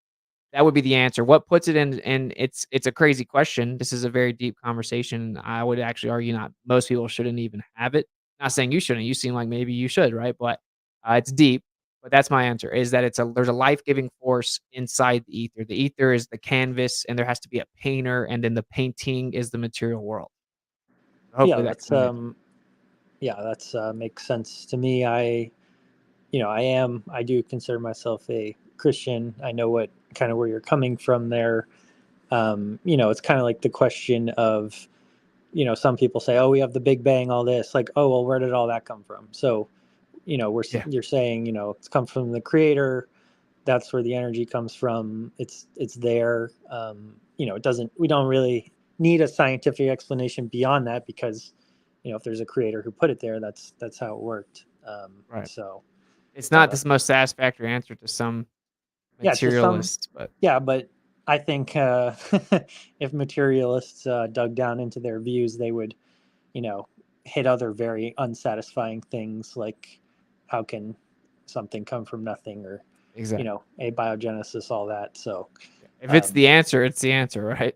A: that would be the answer. What puts it in and it's a crazy question. This is a very deep conversation. I would actually argue not most people shouldn't even have it. Not saying you shouldn't. You seem like maybe you should, right? But, it's deep, but that's my answer, is that there's a life-giving force inside the ether. The ether is the canvas, and there has to be a painter, and then the painting is the material world.
B: Yeah,
A: Hopefully that
B: that's
A: kinda makes
B: makes sense to me. I do consider myself a Christian. I know what kind of where you're coming from there. It's kind of like the question of, some people say, oh, we have the Big Bang, all this, like, oh, well, where did all that come from? So,
A: Yeah.
B: you're saying, it's come from the creator. That's where the energy comes from. It's there. It doesn't, we don't really need a scientific explanation beyond that, because, if there's a creator who put it there, that's how it worked.
A: Right.
B: So
A: It's
B: yeah,
A: not the most satisfactory answer to some
B: yeah, to some,
A: materialists, but
B: yeah, but I think if materialists dug down into their views, they would, you know, hit other very unsatisfying things, like how can something come from nothing, or,
A: exactly.
B: abiogenesis, all that. So
A: Yeah. If it's
B: um,
A: the answer, it's the answer, right?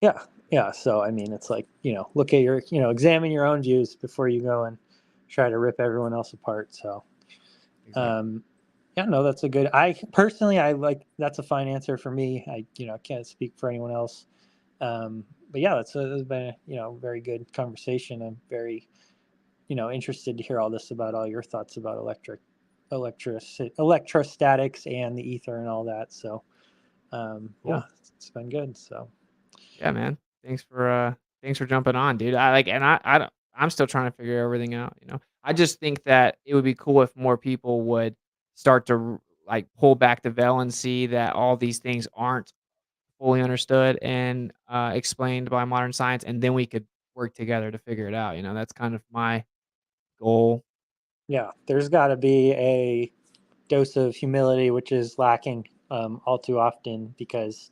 B: yeah, yeah. So I mean, it's like, look at your, examine your own views before you go and try to rip everyone else apart. So
A: Exactly.
B: um, yeah, no, that's a good. I personally, I like, that's a fine answer for me. I, can't speak for anyone else. But yeah, that's been a, very good conversation. I'm very, interested to hear all this, about all your thoughts about electrostatics and the ether and all that. So yeah,
A: Cool.
B: it's been good. So
A: Yeah, man. Thanks for jumping on, dude. I don't I'm still trying to figure everything out. I just think that it would be cool if more people would start to like pull back the veil and see that all these things aren't fully understood and explained by modern science, and then we could work together to figure it out. That's kind of my goal.
B: yeah, there's got to be a dose of humility, which is lacking all too often, because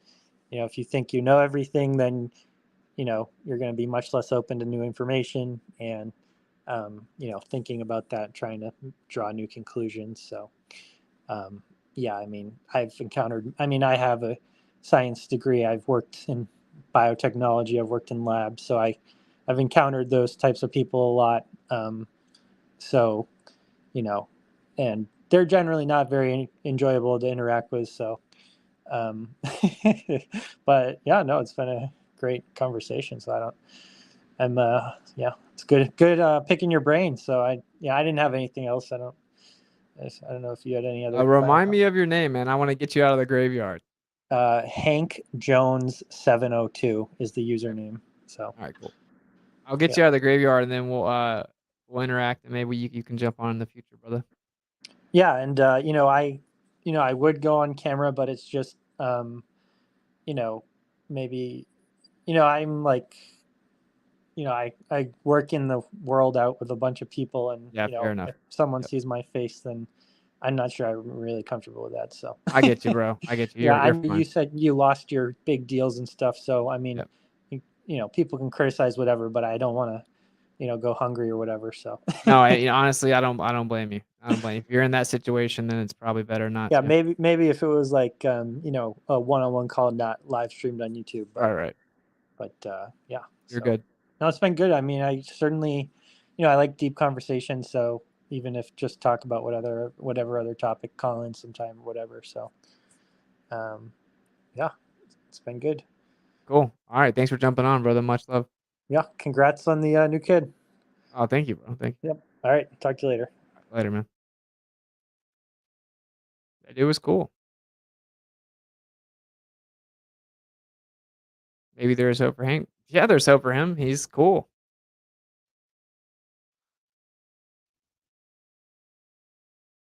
B: if you think you know everything, then you're going to be much less open to new information, and thinking about that, trying to draw new conclusions. So um, yeah, I mean, I have a science degree. I've worked in biotechnology. I've worked in labs, so I've encountered those types of people a lot. So you know, and they're generally not very enjoyable to interact with. So um, but yeah, no, it's been a great conversation. So yeah, it's good picking your brain. So I didn't have anything else. I don't know if you had any other final
A: Remind me
B: comments.
A: of your name, man. I want to get you out of the graveyard.
B: Hank Jones 702 is the
A: Okay.
B: username. So
A: All right, cool. I'll get
B: yeah,
A: you out of the graveyard, and then we'll interact, and maybe you can jump on in the future, brother.
B: yeah, and I would go on camera, but it's just you know, maybe, I'm like, I work in the world out with a bunch of people, and
A: Yeah, fair enough.
B: if someone
A: Yep.
B: sees my face, then I'm not sure I'm really comfortable with that. So
A: I get you, bro. I get you.
B: yeah, I
A: You're
B: know you
A: fine.
B: said you lost your big deals and stuff. So I mean,
A: Yep.
B: people can criticize whatever, but I don't want to, go hungry or whatever. So
A: No, honestly, I don't blame you. I don't blame you. If you're in that situation, then it's probably better not
B: yeah,
A: to.
B: maybe if it was like, a one-on-one call, not live streamed on YouTube,
A: All right.
B: but yeah.
A: You're
B: So
A: good.
B: no, it's been good. I mean, I certainly, I like deep conversations. So even if just talk about whatever other topic, call in sometime or whatever. So um, yeah, it's been good.
A: Cool. All right. Thanks for jumping on, brother. Much love.
B: Yeah, congrats on the new kid.
A: Oh, thank you, bro. Thank you.
B: Yep. All right, talk to you later.
A: All right, later, man. That dude was cool. Maybe there's hope for Hank. Yeah, there's hope for him. He's cool.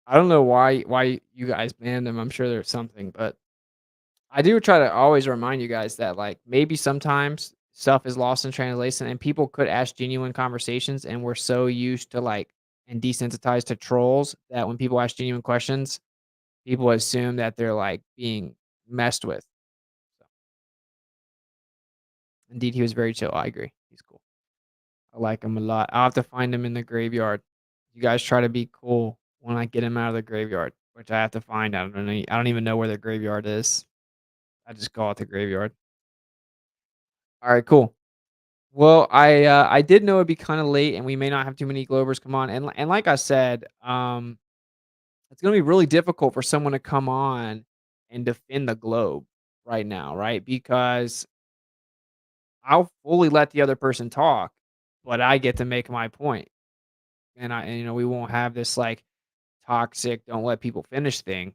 A: I don't know why you guys banned him. I'm sure there's something, but I do try to always remind you guys that like maybe sometimes stuff is lost in translation and people could ask genuine conversations and we're so used to like and desensitized to trolls that when people ask genuine questions, people assume that they're like being messed with. So, indeed, he was very chill. I agree. He's cool. I like him a lot. I'll have to find him in the graveyard. You guys try to be cool when I get him out of the graveyard, which I have to find. I don't know. I don't even know where the graveyard is. I just call it the graveyard. All right, cool. Well, I did know it'd be kinda late, and we may not have too many Glovers come on, and like I said, it's gonna be really difficult for someone to come on and defend the globe right now, right? Because I'll fully let the other person talk, but I get to make my point, and we won't have this, like, toxic, "don't let people finish" thing.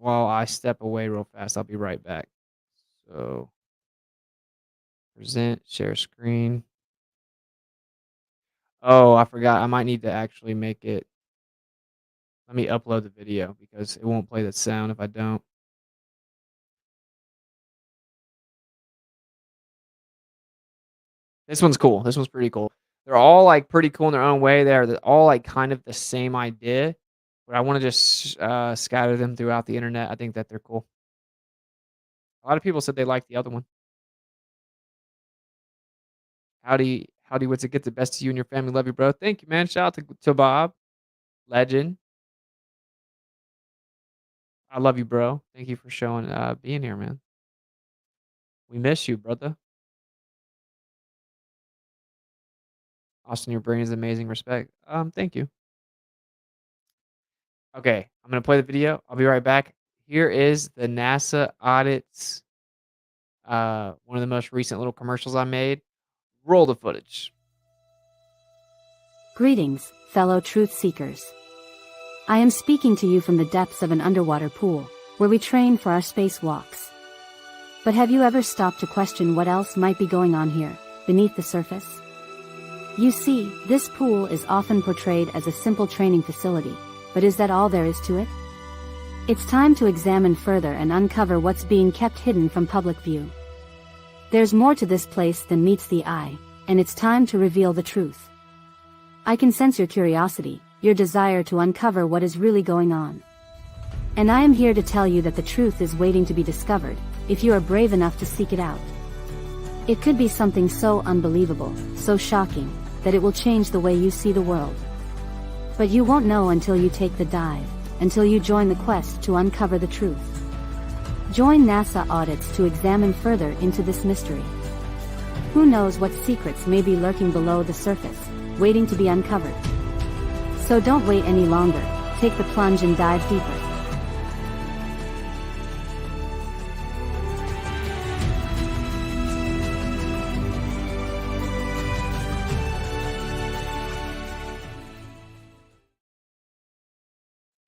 A: while I step away real fast. I'll be right back. So present, share screen. Oh, I forgot. I might need to actually make it. Let me upload the video because it won't play the sound if I don't. This one's cool. This one's pretty cool. They're all, like, pretty cool in their own way. They're all, like, kind of the same idea, but I wanna just, scatter them throughout the internet. I think that they're cool. A lot of people said they liked the other one. Howdy, what's it get the best of you and your family. Love you, bro. Thank you, man. Shout out to Bob, legend. I love you, bro. Thank you for showing, being here, man. We miss you, brother. Austin, your brain is amazing. Respect. Thank you. Okay, I'm gonna play the video. I'll be right back. Here is the NASA audits, one of the most recent little commercials I made. Roll the footage.
C: Greetings, fellow truth seekers. I am speaking to you from the depths of an underwater pool, where we train for our spacewalks. But have you ever stopped to question what else might be going on here, beneath the surface? You see, this pool is often portrayed as a simple training facility, but is that all there is to it? It's time to examine further and uncover what's being kept hidden from public view. There's more to this place than meets the eye, and it's time to reveal the truth. I can sense your curiosity, your desire to uncover what is really going on. And I am here to tell you that the truth is waiting to be discovered, if you are brave enough to seek it out. It could be something so unbelievable, so shocking, that it will change the way you see the world. But you won't know until you take the dive, until you join the quest to uncover the truth. Join NASA audits to examine further into this mystery. Who knows what secrets may be lurking below the surface, waiting to be uncovered. So don't wait any longer, take the plunge and dive deeper.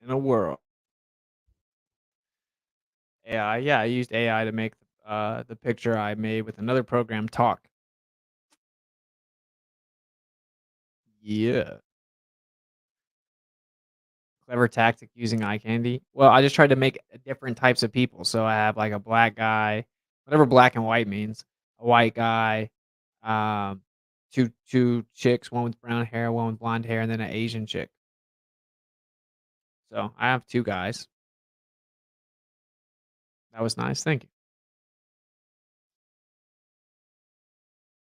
A: In a world. AI, yeah, I used AI to make, the picture I made with another program talk. Yeah. Clever tactic using eye candy. Well, I just tried to make different types of people. So I have like a black guy, whatever black and white means, a white guy, um, two chicks, one with brown hair, one with blonde hair, and then an Asian chick. So I have two guys. That was nice. Thank you.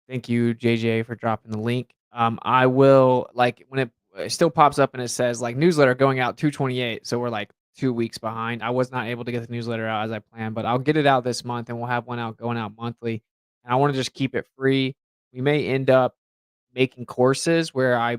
A: Thank you, JJ, for dropping the link. I will like when it still pops up and it says like newsletter going out 2/28, so we're like 2 weeks behind. I was not able to get the newsletter out as I planned, but I'll get it out this month, and we'll have one out going out monthly. And I want to just keep it free. We may end up making courses where I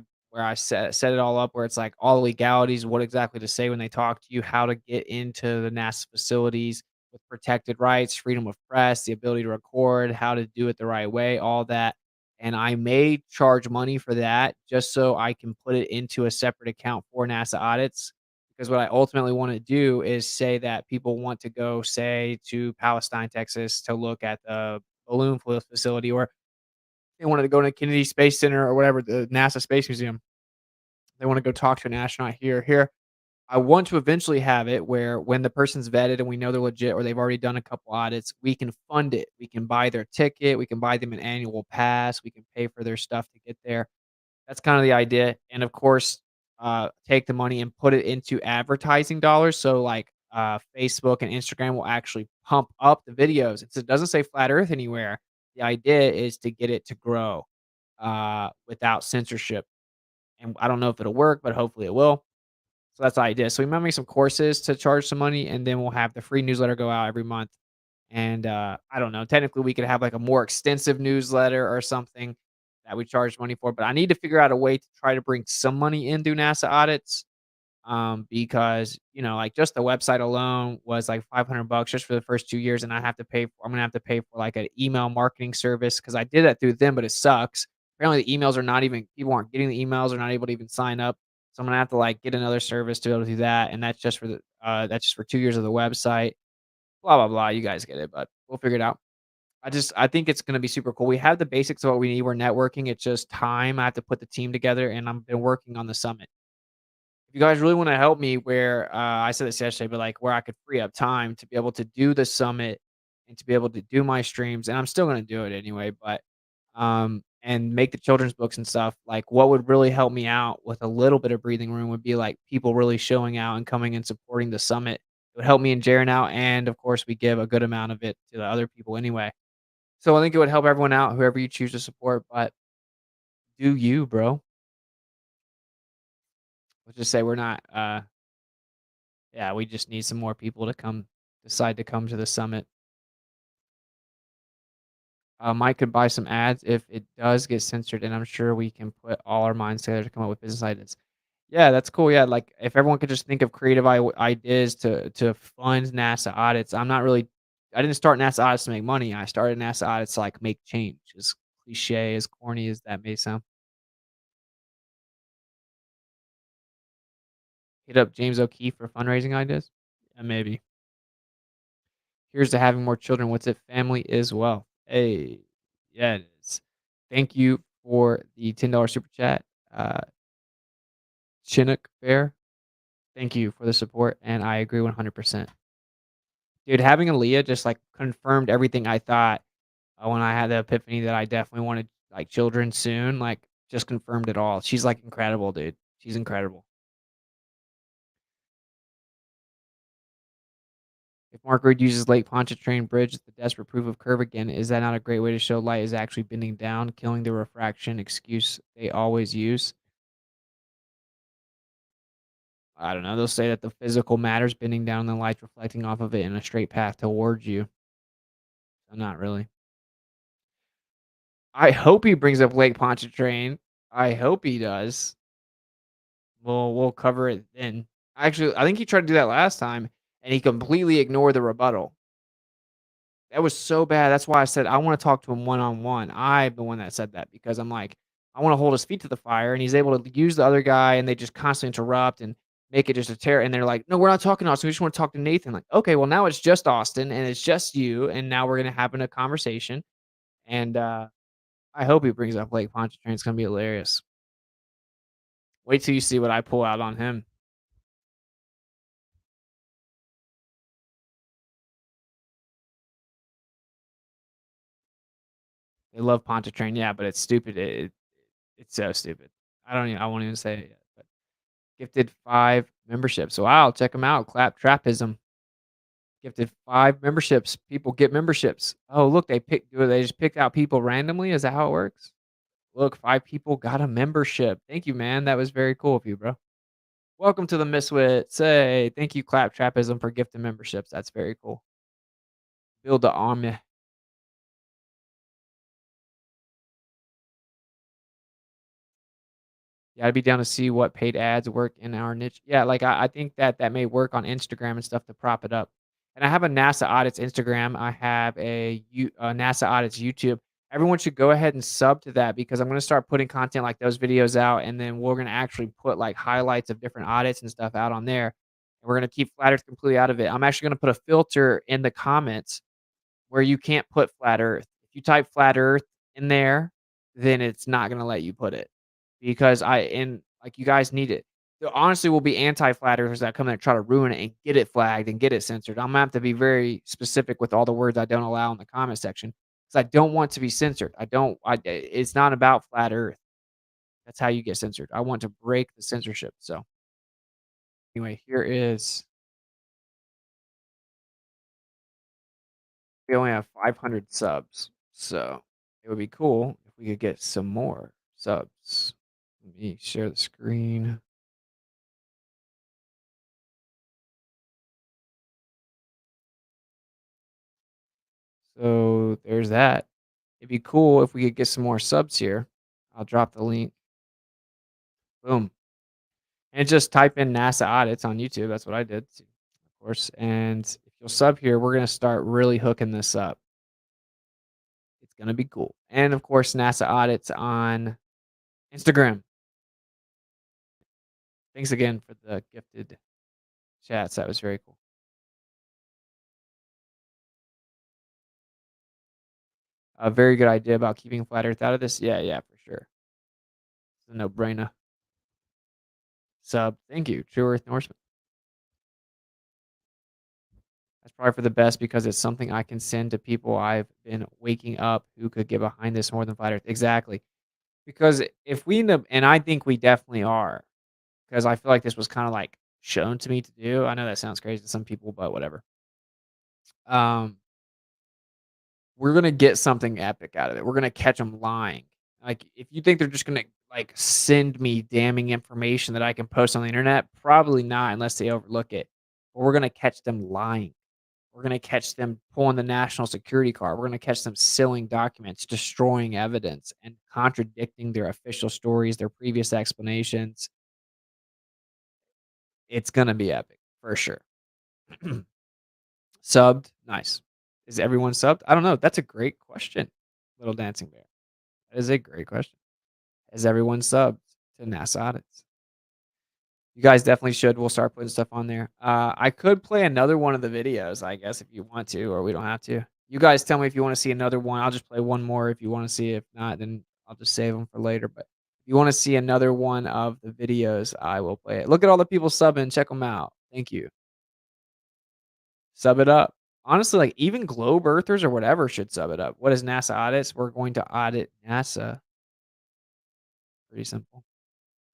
A: set it all up where it's like all the legalities, what exactly to say when they talk to you, how to get into the NASA facilities with protected rights, freedom of press, the ability to record, how to do it the right way, all that. And I may charge money for that just so I can put it into a separate account for NASA audits. Because what I ultimately want to do is say that people want to go, say, to Palestine, Texas to look at the balloon facility, or they wanted to go to Kennedy Space Center or whatever, the NASA Space Museum. They want to go talk to an astronaut here. I want to eventually have it where when the person's vetted and we know they're legit or they've already done a couple audits, we can fund it. We can buy their ticket. We can buy them an annual pass. We can pay for their stuff to get there. That's kind of the idea. And of course, take the money and put it into advertising dollars. So like Facebook and Instagram will actually pump up the videos. It doesn't say flat earth anywhere. The idea is to get it to grow without censorship. And I don't know if it'll work, but hopefully it will. So that's the idea. So we might make some courses to charge some money, and then we'll have the free newsletter go out every month. And I don't know. Technically, we could have like a more extensive newsletter or something that we charge money for. But I need to figure out a way to try to bring some money in through NASA audits, because like just the website alone was like $500 just for the first 2 years, and I'm gonna have to pay for like an email marketing service because I did that through them, but it sucks. Apparently, the emails are not even people aren't getting the emails, are not able to even sign up. So I'm gonna have to like get another service to be able to do that, and that's just for the That's just for 2 years of the website, blah, blah, blah. You guys get it, but we'll figure it out. I think it's gonna be super cool. We have the basics of what we need. We're networking. It's just time. I have to put the team together, and I've been working on the summit. If you guys really wanna help me where, I said this yesterday, but, like, where I could free up time to be able to do the summit and to be able to do my streams, and I'm still gonna do it anyway, but, and make the children's books and stuff, like, what would really help me out with a little bit of breathing room would be, like, people really showing out and coming and supporting the summit. It would help me and Jaren out, and, of course, we give a good amount of it to the other people anyway. So I think it would help everyone out, whoever you choose to support, but do you, bro. Let's just say we're not, yeah, we just need some more people to decide to come to the summit. Mike could buy some ads if it does get censored, and I'm sure we can put all our minds together to come up with business ideas. Yeah, that's cool. Yeah, like if everyone could just think of creative ideas to fund NASA audits. I didn't start NASA audits to make money. I started NASA audits to like make change. As cliche, as corny as that may sound. Hit up James O'Keefe for fundraising ideas. Yeah, maybe. Here's to having more children. What's it? Family is wealth. Hey, yeah, it is. Thank you for the $10 super chat. Uh, Chinook Bear, thank you for the support, and I agree 100%. Dude, having Aaliyah just like confirmed everything I thought when I had the epiphany that I definitely wanted like children soon. Like, just confirmed it all. She's like incredible, dude. She's incredible. If Mark Reed uses Lake Pontchartrain Bridge as the desperate proof of curve again, is that not a great way to show light is actually bending down, killing the refraction excuse they always use? I don't know. They'll say that the physical matter's bending down and the light's reflecting off of it in a straight path towards you. So not really. I hope he brings up Lake Pontchartrain. I hope he does. We'll cover it then. Actually, I think he tried to do that last time, and he completely ignored the rebuttal. That was so bad. That's why I said I wanna talk to him one-on-one. I'm the one that said that because I'm like, I wanna hold his feet to the fire, and he's able to use the other guy, and they just constantly interrupt and make it just a tear, and they're like, "No, we're not talking to Austin. We just wanna talk to Nathan." Like, "Okay, well, now it's just Austin, and it's just you, and now we're gonna have a conversation." And, I hope he brings up Lake Pontchartrain. It's gonna be hilarious. Wait till you see what I pull out on him. They love Pontchartrain, yeah, but it's stupid. It's so stupid. I won't even say it yet, but gifted 5 memberships. Wow, check them out. Clap Trapism. Gifted 5 memberships. People get memberships. Oh, look, they just picked out people randomly? Is that how it works? Look, 5 people got a membership. Thank you, man. That was very cool of you, bro. Welcome to the Miswit. Say, thank you, Clap Trapism, for gifting memberships. That's very cool. Build the army. Yeah, I'd be down to see what paid ads work in our niche. Yeah, like I think that may work on Instagram and stuff to prop it up. And I have a NASA audits Instagram. I have a NASA audits YouTube. Everyone should go ahead and sub to that because I'm going to start putting content like those videos out, and then we're going to actually put like highlights of different audits and stuff out on there. And we're going to keep flat Earth completely out of it. I'm actually going to put a filter in the comments where you can't put flat Earth. If you type flat Earth in there, then it's not going to let you put it because like you guys need it. There honestly will be anti-flat earthers that come in and try to ruin it and get it flagged and get it censored. I'm gonna have to be very specific with all the words I don't allow in the comment section because I don't want to be censored. I don't. It's not about flat Earth. That's how you get censored. I want to break the censorship. So anyway, here is. We only have 500 subs, so it would be cool if we could get some more subs. Let me share the screen. So there's that. It'd be cool if we could get some more subs here. I'll drop the link. Boom. And just type in NASA audits on YouTube. That's what I did, of course. And if you'll sub here, we're going to start really hooking this up. It's going to be cool. And of course, NASA audits on Instagram. Thanks again for the gifted chats. That was very cool. A very good idea about keeping flat Earth out of this. Yeah, for sure. It's a no-brainer. Sub. Thank you, True Earth Norseman. That's probably for the best because it's something I can send to people I've been waking up who could get behind this more than flat Earth. Exactly. Because if we end up, and I think we definitely are, because I feel like this was kind of like shown to me to do. I know that sounds crazy to some people, but whatever. We're gonna get something epic out of it. We're gonna catch them lying. Like, if you think they're just gonna like send me damning information that I can post on the internet, probably not unless they overlook it. But we're gonna catch them lying. We're gonna catch them pulling the national security card. We're gonna catch them sealing documents, destroying evidence, and contradicting their official stories, their previous explanations. It's gonna be epic for sure. Subbed, nice. Is everyone subbed? I don't know. That's a great question, Little Dancing Bear. That is a great question. Is everyone subbed to NASA Audits? You guys definitely should. We'll start putting stuff on there. I could play another one of the videos, I guess, if you want to, or we don't have to. You guys tell me if you want to see another one. I'll just play one more if you want to see. If not, then I'll just save them for later. But if you want to see another one of the videos, I will play it. Look at all the people subbing. Check them out. Thank you. Sub it up. Honestly, like even globe earthers or whatever should sub it up. What is NASA Audits? We're going to audit NASA. Pretty simple.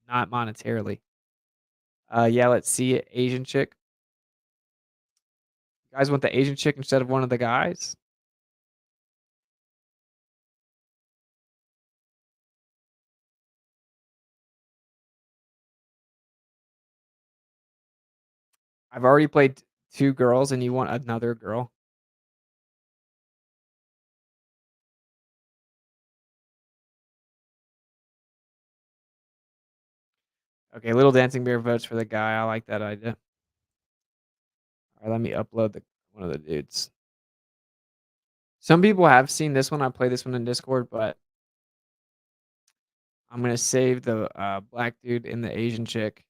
A: Not monetarily. Yeah, let's see it. Asian chick. You guys want the Asian chick instead of one of the guys? I've already played 2 girls and you want another girl? Okay, Little Dancing Bear votes for the guy. I like that idea. All right, let me upload one of the dudes. Some people have seen this one. I play this one in Discord, but I'm going to save the black dude and the Asian chick.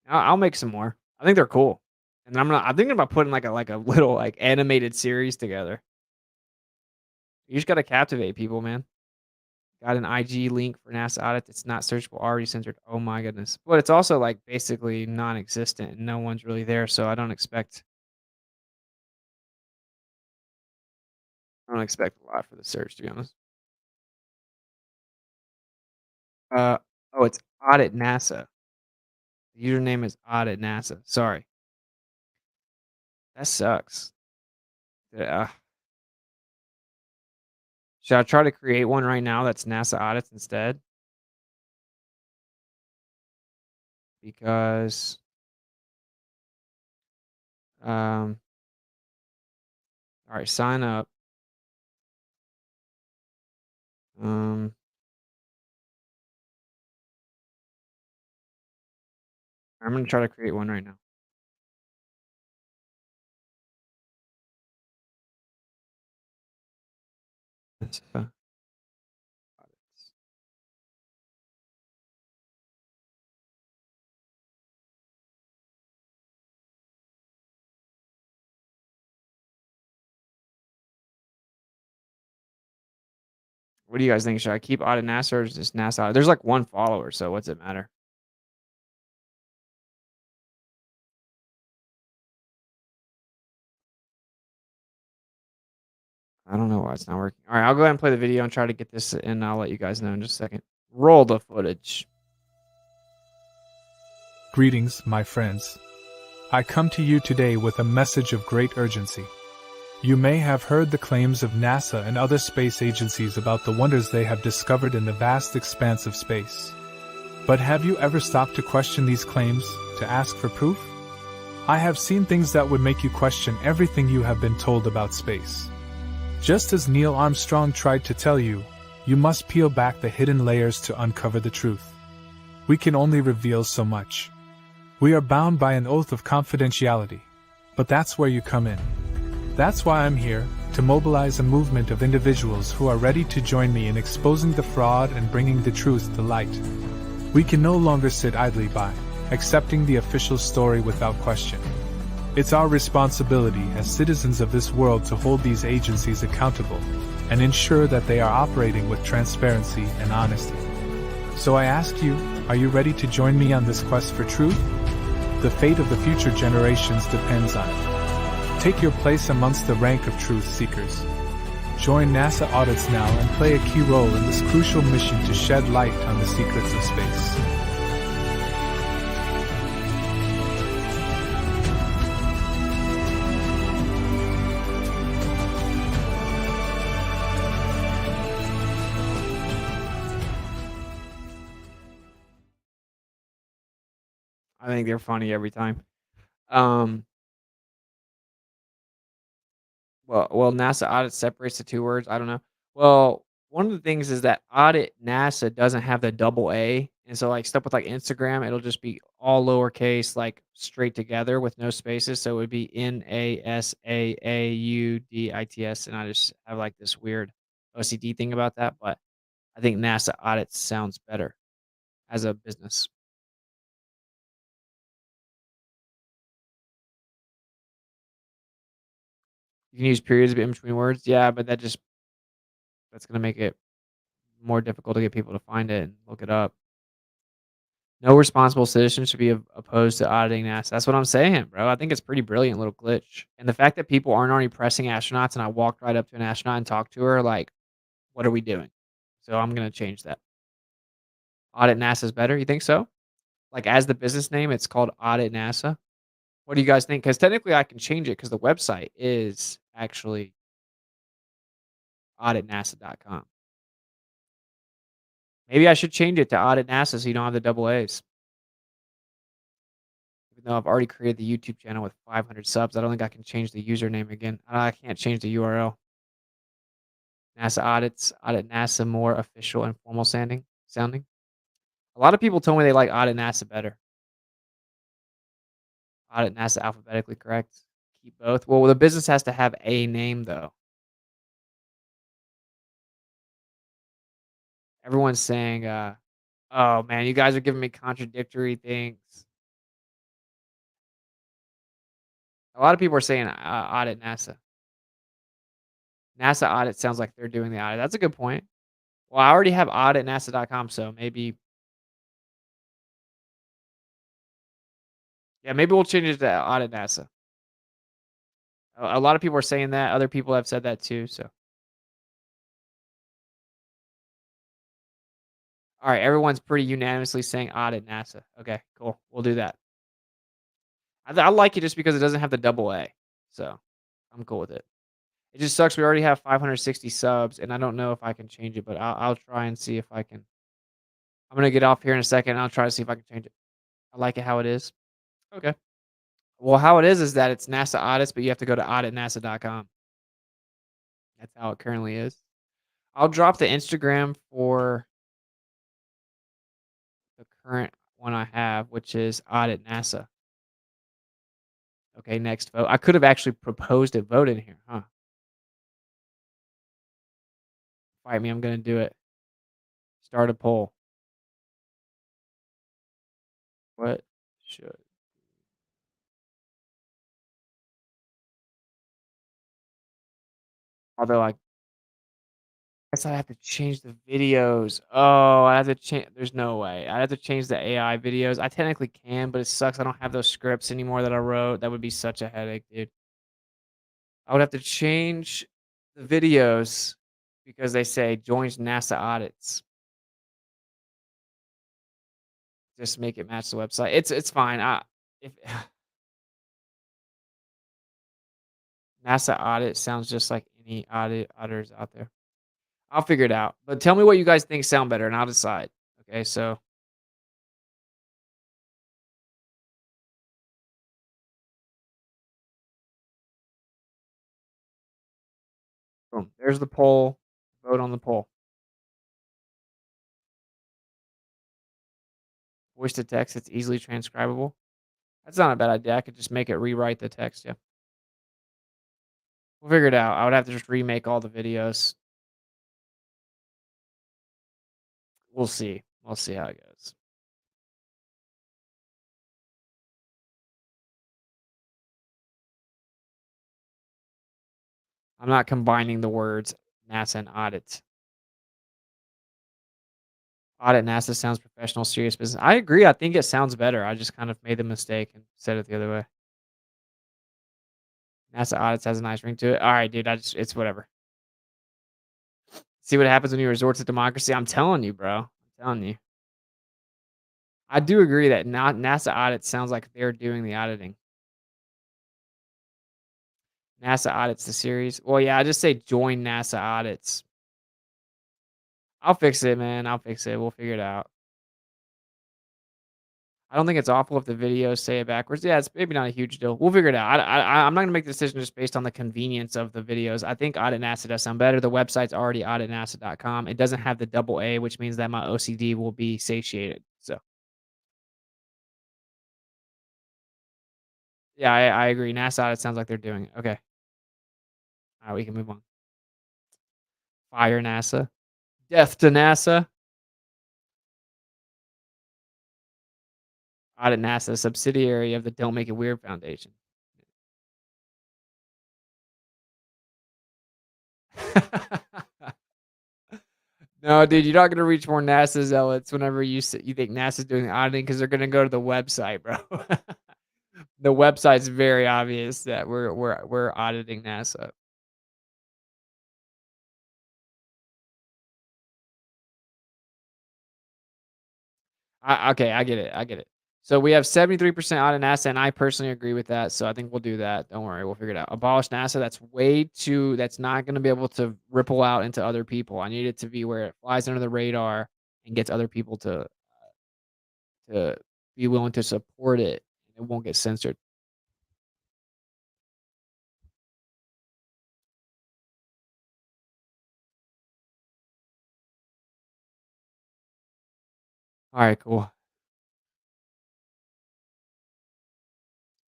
A: I'll make some more. I think they're cool. And I'm thinking about putting like a little like animated series together. You just got to captivate people, man. Got an IG link for NASA Audit that's not searchable, already censored. Oh my goodness. But it's also like basically non-existent and no one's really there, so I don't expect a lot for the search, to be honest. Oh, it's Audit NASA. The username is Audit NASA. Sorry. That sucks. Should I try to create one right now that's NASA Audits instead? Because all right, sign up. I'm gonna try to create one right now. What do you guys think? Should I keep Audit NASA or is this NASA? There's like 1 follower, so what's it matter? I don't know why it's not working. All right, I'll go ahead and play the video and try to get this, and I'll let you guys know in just a second. Roll the footage.
D: Greetings, my friends. I come to you today with a message of great urgency. You may have heard the claims of NASA and other space agencies about the wonders they have discovered in the vast expanse of space. But have you ever stopped to question these claims, to ask for proof? I have seen things that would make you question everything you have been told about space. Just as Neil Armstrong tried to tell you, you must peel back the hidden layers to uncover the truth. We can only reveal so much. We are bound by an oath of confidentiality. But that's where you come in. That's why I'm here, to mobilize a movement of individuals who are ready to join me in exposing the fraud and bringing the truth to light. We can no longer sit idly by accepting the official story without question. It's our responsibility as citizens of this world to hold these agencies accountable and ensure that they are operating with transparency and honesty. So I ask you, are you ready to join me on this quest for truth? The fate of the future generations depends on it. Take your place amongst the rank of truth seekers. Join NASA Audits now and play a key role in this crucial mission to shed light on the secrets of space.
A: I think they're funny every time. Um, well, NASA audit separates the two words. I don't know. Well, one of the things is that audit NASA doesn't have the double A, and so like stuff with like Instagram, it'll just be all lowercase, like straight together with no spaces. So it would be NASAAUDITS, and I just have like this weird OCD thing about that. But I think NASA audits sounds better as a business. You can use periods in between words. Yeah, but that's gonna make it more difficult to get people to find it and look it up. No responsible citizen should be opposed to auditing NASA. That's what I'm saying, bro. I think it's pretty brilliant little glitch. And the fact that people aren't already pressing astronauts and I walked right up to an astronaut and talked to her, like, what are we doing? So I'm gonna change that. Audit NASA is better. You think so? Like as the business name, it's called Audit NASA. What do you guys think? Because technically I can change it because the website is actually auditnasa.com. Maybe I should change it to Audit NASA so you don't have the double A's. Even though I've already created the YouTube channel with 500 subs, I don't think I can change the username again. I can't change the URL. NASA audits, audit NASA more official and formal sounding. A lot of people told me they like audit NASA better. Audit NASA alphabetically correct. Keep both. Well, the business has to have a name though. Everyone's saying, "Oh man, you guys are giving me contradictory things." A lot of people are saying audit NASA. NASA audit sounds like they're doing the audit. That's a good point. Well, I already have auditnasa.com, so maybe yeah, maybe we'll change it to audit NASA. A lot of people are saying that. Other people have said that too. So, all right, everyone's pretty unanimously saying audit NASA. Okay, cool. We'll do that. I like it just because it doesn't have the double A. So, I'm cool with it. It just sucks. We already have 560 subs, and I don't know if I can change it, but I'll try and see if I can. I'm gonna get off here in a second. And I'll try to see if I can change it. I like it how it is. Okay. Well, how it is that it's NASA audits, but you have to go to auditnasa.com. That's how it currently is. I'll drop the Instagram for the current one I have, which is Audit NASA. Okay, next vote. I could have actually proposed a vote in here, huh? Fight me, I'm gonna do it. Start a poll. What should although I guess I have to change the videos. Oh, I have to change there's no way. I have to change the AI videos. I technically can, but it sucks I don't have those scripts anymore that I wrote. That would be such a headache, dude. I would have to change the videos because they say joins NASA audits. Just make it match the website. It's fine. If NASA audit sounds just like any auditors out there. I'll figure it out. But tell me what you guys think sound better and I'll decide. Okay, so boom. There's the poll. Vote on the poll. Voice to text, it's easily transcribable. That's not a bad idea. I could just make it rewrite the text, yeah. We'll figure it out. I would have to just remake all the videos. We'll see. We'll see how it goes. I'm not combining the words NASA and audit. Audit NASA sounds professional, serious business. I agree. I think it sounds better. I just kind of made the mistake and said it the other way. NASA audits has a nice ring to it. All right, dude. It's whatever. See what happens when you resort to democracy. I'm telling you, bro. I'm telling you. I do agree that not NASA audit sounds like they're doing the auditing. NASA audits the series. Well, yeah, I just say join NASA audits. I'll fix it, man. I'll fix it. We'll figure it out. I don't think it's awful if the videos say it backwards. Yeah, it's maybe not a huge deal. We'll figure it out. I'm not gonna make the decision just based on the convenience of the videos. I think Audit NASA does sound better. The website's already auditnasa.com. It doesn't have the double A, which means that my OCD will be satiated. So yeah, I agree. NASA audit sounds like they're doing it. Okay. All right, we can move on. Fire NASA. Death to NASA. Audit NASA, subsidiary of the Don't Make It Weird Foundation. No, dude, you're not gonna reach more NASA zealots whenever you think NASA's doing the auditing because they're gonna go to the website, bro. The website's very obvious that we're auditing NASA. Okay, I get it. I get it. So we have 73% audit NASA, and I personally agree with that. So I think we'll do that. Don't worry, we'll figure it out. Abolish NASA. That's way too. That's not going to be able to ripple out into other people. I need it to be where it flies under the radar and gets other people to be willing to support it. It won't get censored. All right, cool.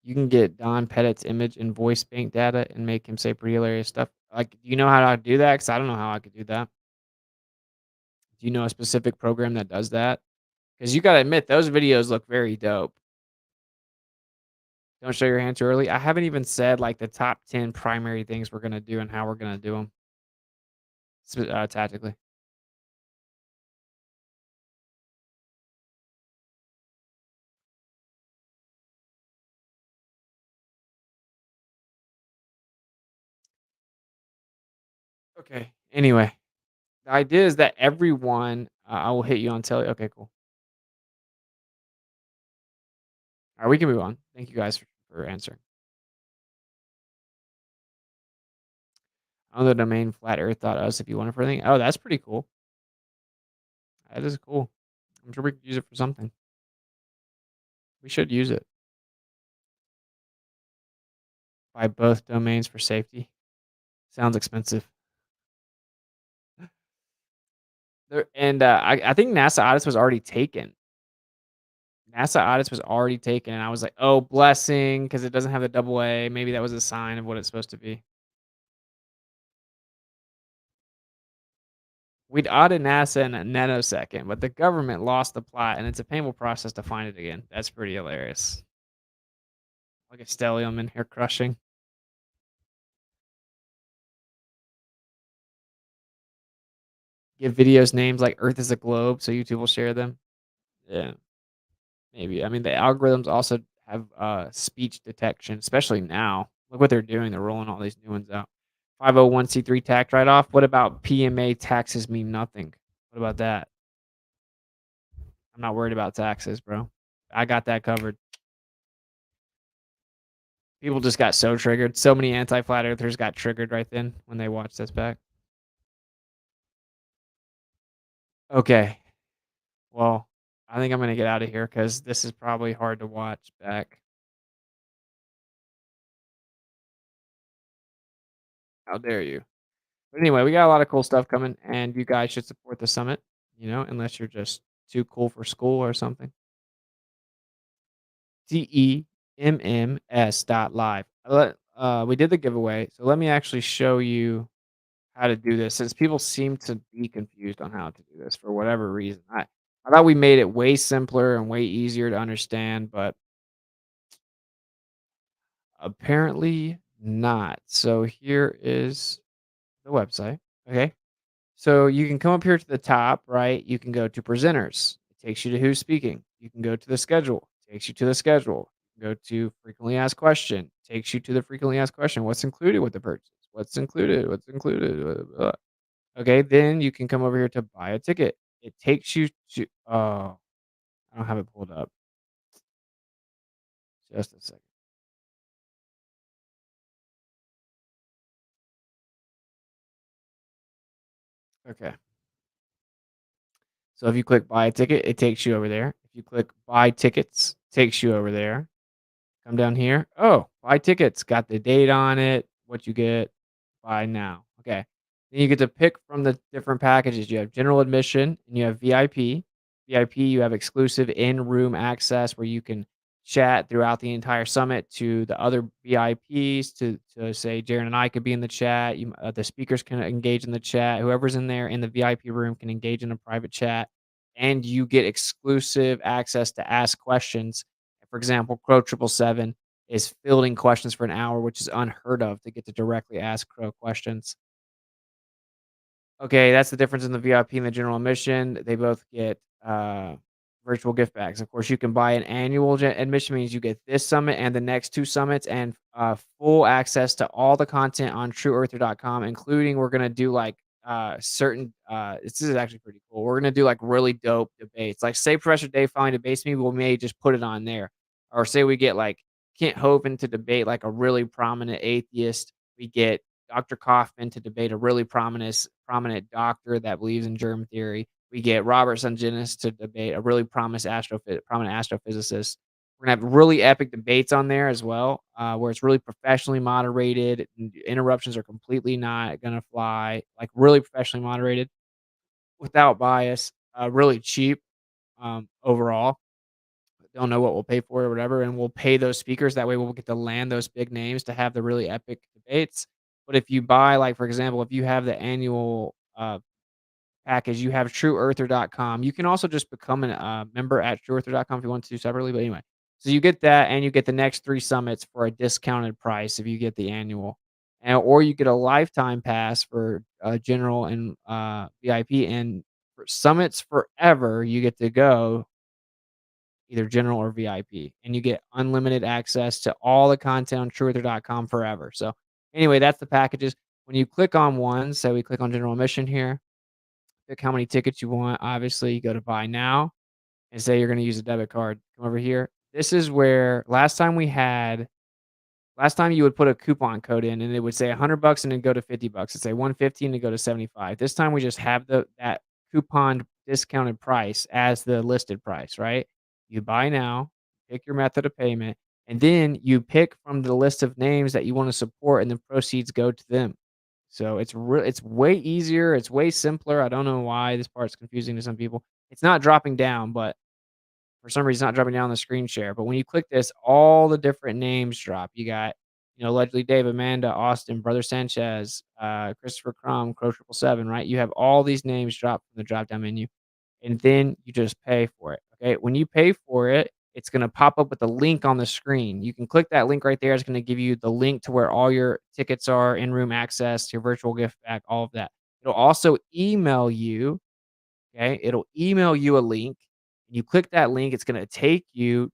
A: You can get Don Pettit's image and voice bank data and make him say pretty hilarious stuff. Like, do you know how to do that? Because I don't know how I could do that. Do you know a specific program that does that? Because you gotta admit, those videos look very dope. Don't show your hand too early. I haven't even said, like, the top 10 primary things we're gonna do and how we're gonna do them tactically. Okay, anyway, the idea is that everyone I will hit you on tele okay, cool. Alright, we can move on. Thank you guys for answering. On the domain flat earth dot us if you want it for anything. Oh, that's pretty cool. That is cool. I'm sure we could use it for something. We should use it. Buy both domains for safety. Sounds expensive. I think NASA audits was already taken. NASA audits was already taken, and I was like, "Oh, blessing," because it doesn't have the double A. Maybe that was a sign of what it's supposed to be. We'd audit NASA in a nanosecond, but the government lost the plot, and it's a painful process to find it again. That's pretty hilarious. Like a stellium in here crushing. Give videos names like Earth is a globe, so YouTube will share them. Yeah, maybe. I mean, the algorithms also have speech detection, especially now. Look what they're doing. They're rolling all these new ones out. 501(c)(3) tax write-off. What about PMA taxes mean nothing? What about that? I'm not worried about taxes, bro. I got that covered. People just got so triggered. So many anti-flat earthers got triggered right then when they watched this back. Okay. Well, I think I'm gonna get out of here because this is probably hard to watch back. How dare you? But anyway, we got a lot of cool stuff coming, and you guys should support the summit, unless you're just too cool for school or something. TEMMS.live. We did the giveaway, so let me actually show you how to do this since people seem to be confused on how to do this for whatever reason. I thought we made it way simpler and way easier to understand, but apparently not. So here is the website. Okay. So you can come up here to the top, right? You can go to presenters. It takes you to who's speaking. You can go to the schedule. It takes you to the schedule. You can go to frequently asked question. Takes you to the frequently asked question. What's included with the purchase? What's included? What's included? Blah, blah, blah. Okay, then you can come over here to buy a ticket. It takes you to I don't have it pulled up. Just a second. Okay. So if you click buy a ticket, it takes you over there. If you click buy tickets, takes you over there. Come down here. Oh, buy tickets. Got the date on it. What you get. Buy now. Okay. Then you get to pick from the different packages. You have general admission and you have VIP. VIP, you have exclusive in-room access where you can chat throughout the entire summit to the other VIPs. To say Jaren and I could be in the chat. The speakers can engage in the chat. Whoever's in there in the VIP room can engage in a private chat, and you get exclusive access to ask questions. For example, Crow 777 is fielding questions for an hour, which is unheard of to get to directly ask Crow questions. Okay, that's the difference in the VIP and the general admission. They both get virtual gift bags. Of course, you can buy an annual admission, means you get this summit and the next two summits and full access to all the content on trueearther.com, including we're gonna do like certain this is actually pretty cool. We're gonna do like really dope debates. Like say Professor Dave finally debates me, we may just put it on there. Or say we get like Kent Hovind to debate like a really prominent atheist. We get Dr. Kaufman to debate a really prominent doctor that believes in germ theory. We get Robert Sungenis to debate a really prominent astrophysicist. We're gonna have really epic debates on there as well, where it's really professionally moderated. Interruptions are completely not gonna fly. Like really professionally moderated, without bias, really cheap overall. Don't know what we'll pay for or whatever, and we'll pay those speakers. That way, we'll get to land those big names to have the really epic debates. But if you buy, like for example, if you have the annual package, you have TrueEarther.com. You can also just become a member at TrueEarther.com if you want to separately. But anyway, so you get that, and you get the next 3 summits for a discounted price if you get the annual, or you get a lifetime pass for general and VIP. And for summits forever, you get to go either general or VIP, and you get unlimited access to all the content on trueearther.com forever. So anyway, that's the packages. When you click on one, so we click on general admission here, pick how many tickets you want. Obviously, you go to buy now and say you're going to use a debit card. Come over here. This is where last time you would put a coupon code in and it would say $100 and then go to $50. It'd say 150 and then go to 75. This time we just have that coupon discounted price as the listed price, right? You buy now, pick your method of payment, and then you pick from the list of names that you want to support and the proceeds go to them. So it's way easier, it's way simpler. I don't know why this part's confusing to some people. It's not dropping down, but for some reason, it's not dropping down the screen share. But when you click this, all the different names drop. You got, allegedly Dave, Amanda, Austin, Brother Sanchez, Christopher Crumb, Crow 777, right? You have all these names drop from the drop down menu, and then you just pay for it. Okay. When you pay for it, it's going to pop up with the link on the screen. You can click that link right there. It's going to give you the link to where all your tickets are, in room access, your virtual gift bag, all of that. It'll also email you. Okay. It'll email you a link. You click that link, it's gonna take you,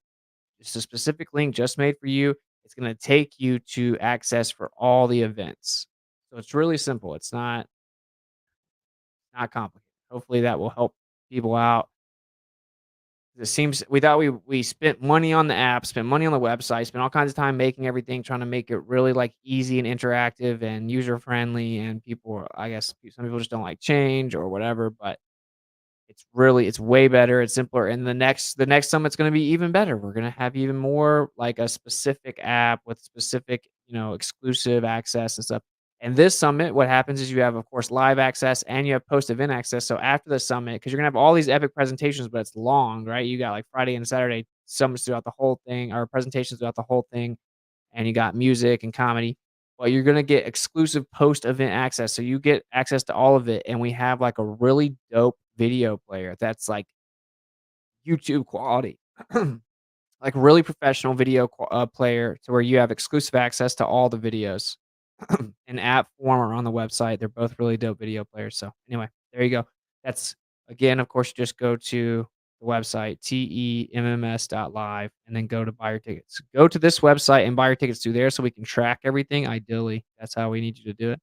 A: it's a specific link just made for you. It's gonna take you to access for all the events. So it's really simple. It's not complicated. Hopefully that will help people out. It seems we thought we spent money on the app, spent money on the website, spent all kinds of time making everything, trying to make it really like easy and interactive and user friendly. And people, I guess, some people just don't like change or whatever. But it's way better, it's simpler, and the next summit's gonna be even better. We're gonna have even more like a specific app with specific, exclusive access and stuff. And this summit, what happens is you have, of course, live access and you have post-event access. So after the summit, because you're gonna have all these epic presentations, but it's long, right? You got like Friday and Saturday summits throughout the whole thing, or presentations throughout the whole thing, and you got music and comedy. But you're gonna get exclusive post-event access, so you get access to all of it, and we have, like, a really dope video player that's, like, YouTube quality. like really professional video player to where you have exclusive access to all the videos in app form or on the website. They're both really dope video players. So anyway, there you go. That's again, of course, you just go to the website temms.live and then go to buy your tickets. Go to this website and buy your tickets through there so we can track everything. Ideally, that's how we need you to do it.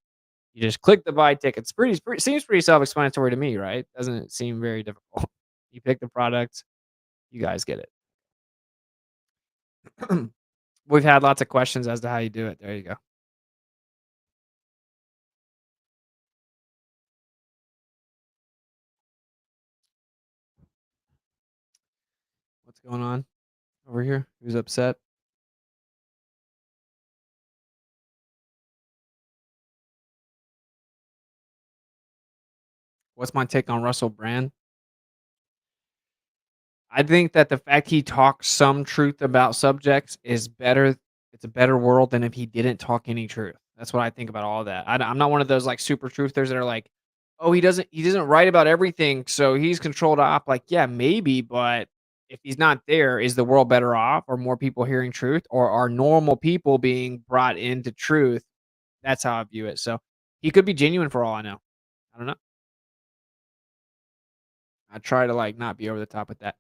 A: You just click the buy tickets. Seems pretty self-explanatory to me, right? Doesn't seem very difficult. You pick the product, you guys get it. We've had lots of questions as to how you do it. There you go. What's going on over here? Who's upset? What's my take on Russell Brand? I think that the fact he talks some truth about subjects is better. It's a better world than if he didn't talk any truth. That's what I think about all that. I'm not one of those like super truthers that are like, oh, he doesn't write about everything, so he's controlled op. Like, yeah, maybe, but if he's not there, is the world better off? Or more people hearing truth, or are normal people being brought into truth? That's how I view it. So he could be genuine for all I know. I don't know. I try to like not be over the top with that.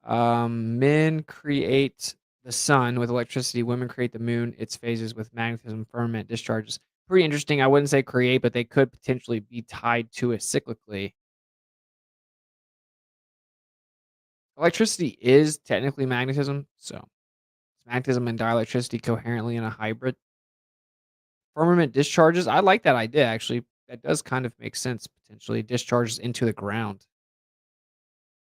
A: Men create the sun with electricity. Women create the moon, its phases with magnetism, firmament, discharges. Pretty interesting. I wouldn't say create, but they could potentially be tied to it cyclically. Electricity is technically magnetism, so magnetism and dielectricity coherently in a hybrid. Firmament discharges. I like that idea actually. That does kind of make sense potentially. Discharges into the ground.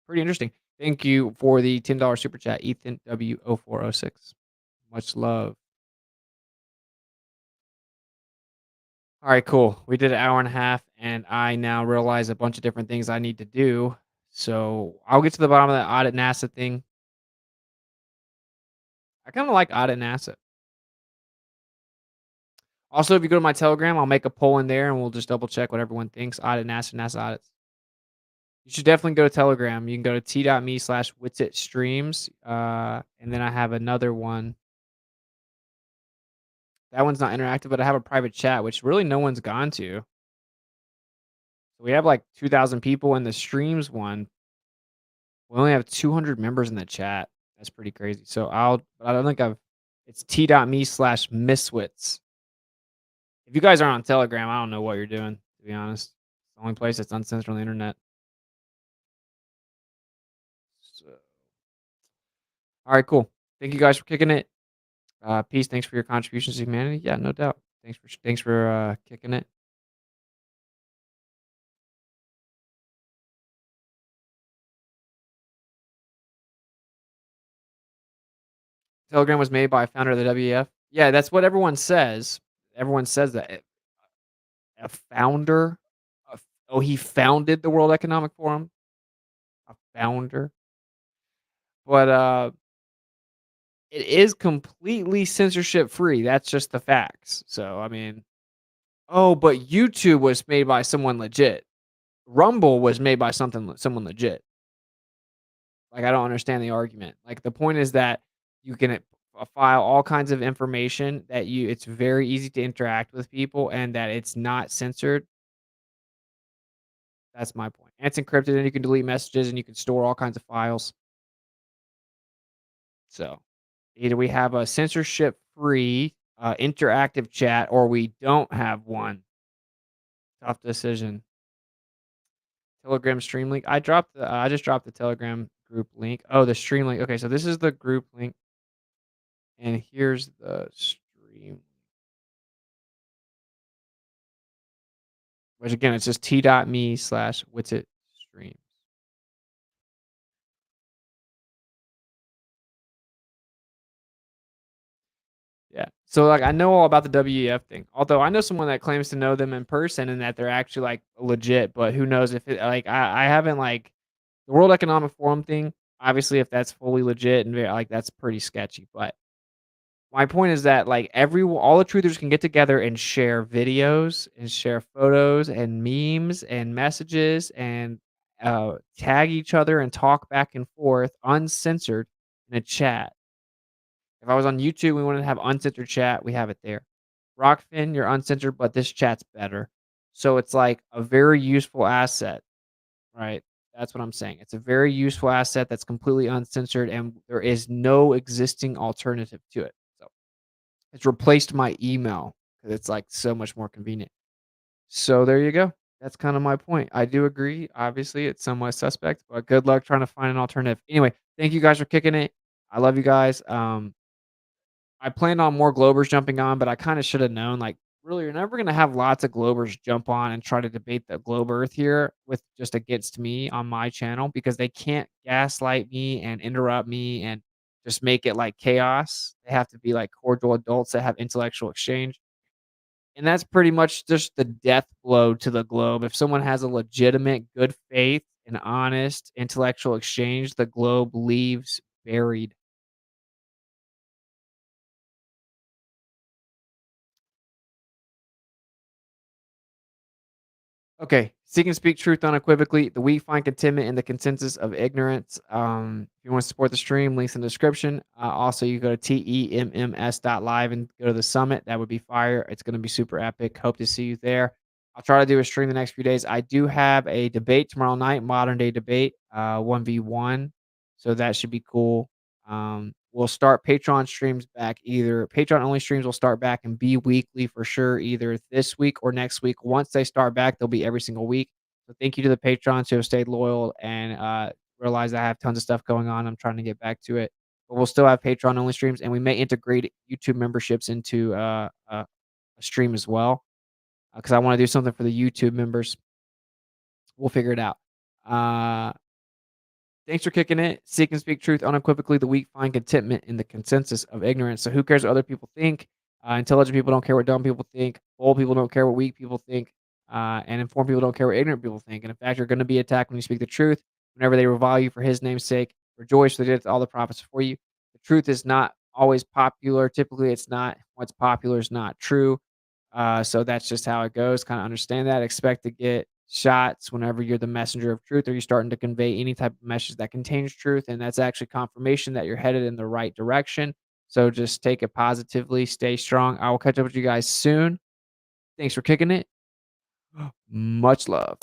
A: Pretty interesting. Thank you for the $10 super chat, Ethan W0406. Much love. All right, cool. We did an hour and a half, and I now realize a bunch of different things I need to do. So I'll get to the bottom of that audit NASA thing. I kind of like audit NASA. Also, if you go to my Telegram, I'll make a poll in there, and we'll just double check what everyone thinks. Audit NASA, NASA audits. You should definitely go to Telegram. You can go to t.me/Witsit streams. And then I have another one. That one's not interactive, but I have a private chat, which really no one's gone to. We have like 2,000 people in the streams one. We only have 200 members in the chat. That's pretty crazy. So I don't think it's t.me/Misswits. If you guys aren't on Telegram, I don't know what you're doing, to be honest. It's the only place that's uncensored on the internet. So, all right, cool. Thank you guys for kicking it. Peace. Thanks for your contributions to humanity. Yeah, no doubt. Thanks for kicking it. Telegram was made by a founder of the WEF. Yeah, that's what everyone says. Everyone says that. A founder? Oh, he founded the World Economic Forum? A founder? But, it is completely censorship free. That's just the facts. So, I mean, oh, but YouTube was made by someone legit. Rumble was made by someone legit. Like, I don't understand the argument. Like, the point is that you can file all kinds of information that it's very easy to interact with people and that it's not censored. That's my point. And it's encrypted and you can delete messages and you can store all kinds of files. So, either we have a censorship-free, interactive chat or we don't have one. Tough decision. Telegram stream link. I just dropped the Telegram group link. Oh, the stream link. Okay, so this is the group link. And here's the stream. Which again, it's just t.me/Witsit streams. Yeah. So like I know all about the WEF thing. Although I know someone that claims to know them in person and that they're actually like legit, but who knows if it like I haven't like the World Economic Forum thing, obviously if that's fully legit and like that's pretty sketchy. But my point is that like all the truthers can get together and share videos and share photos and memes and messages and tag each other and talk back and forth uncensored in a chat. If I was on YouTube, we wanted to have uncensored chat, we have it there. Rockfin, you're uncensored, but this chat's better. So it's like a very useful asset, right? That's what I'm saying. It's a very useful asset that's completely uncensored, and there is no existing alternative to it. So it's replaced my email because it's like so much more convenient. So there you go. That's kind of my point. I do agree. Obviously, it's somewhat suspect, but good luck trying to find an alternative. Anyway, thank you guys for kicking it. I love you guys. I planned on more Globers jumping on, but I kind of should have known, like, really, you're never going to have lots of Globers jump on and try to debate the globe earth here with just against me on my channel, because they can't gaslight me and interrupt me and just make it like chaos. They have to be like cordial adults that have intellectual exchange. And that's pretty much just the death blow to the globe. If someone has a legitimate good faith and honest intellectual exchange, the globe leaves buried. Okay, seek and speak truth unequivocally. The weak find contentment in the consensus of ignorance. If you want to support the stream, links in the description. Also, you go to temms.live and go to the summit. That would be fire. It's going to be super epic. Hope to see you there. I'll try to do a stream the next few days. I do have a debate tomorrow night, modern day debate, 1v1. So that should be cool. We'll start Patreon streams back, either Patreon only streams will start back and be weekly for sure, either this week or next week. Once they start back, they'll be every single week. So thank you to the Patrons who have stayed loyal and realize I have tons of stuff going on. I'm trying to get back to it, but we'll still have Patreon only streams, and we may integrate YouTube memberships into a stream as well, because I want to do something for the YouTube members. We'll figure it out. Thanks for kicking it. Seek and speak truth unequivocally. The weak find contentment in the consensus of ignorance. So who cares what other people think? Intelligent people don't care what dumb people think. Old people don't care what weak people think. And informed people don't care what ignorant people think. And in fact, you're going to be attacked when you speak the truth. Whenever they revile you for his name's sake, rejoice, for they did all the prophets for you. The truth is not always popular. Typically, it's not. What's popular is not true. So that's just how it goes. Kind of understand that. Expect to get shots whenever you're the messenger of truth, or you're starting to convey any type of message that contains truth, and that's actually confirmation that you're headed in the right direction. So just take it positively, stay strong. I will catch up with you guys soon. Thanks for kicking it. Much love.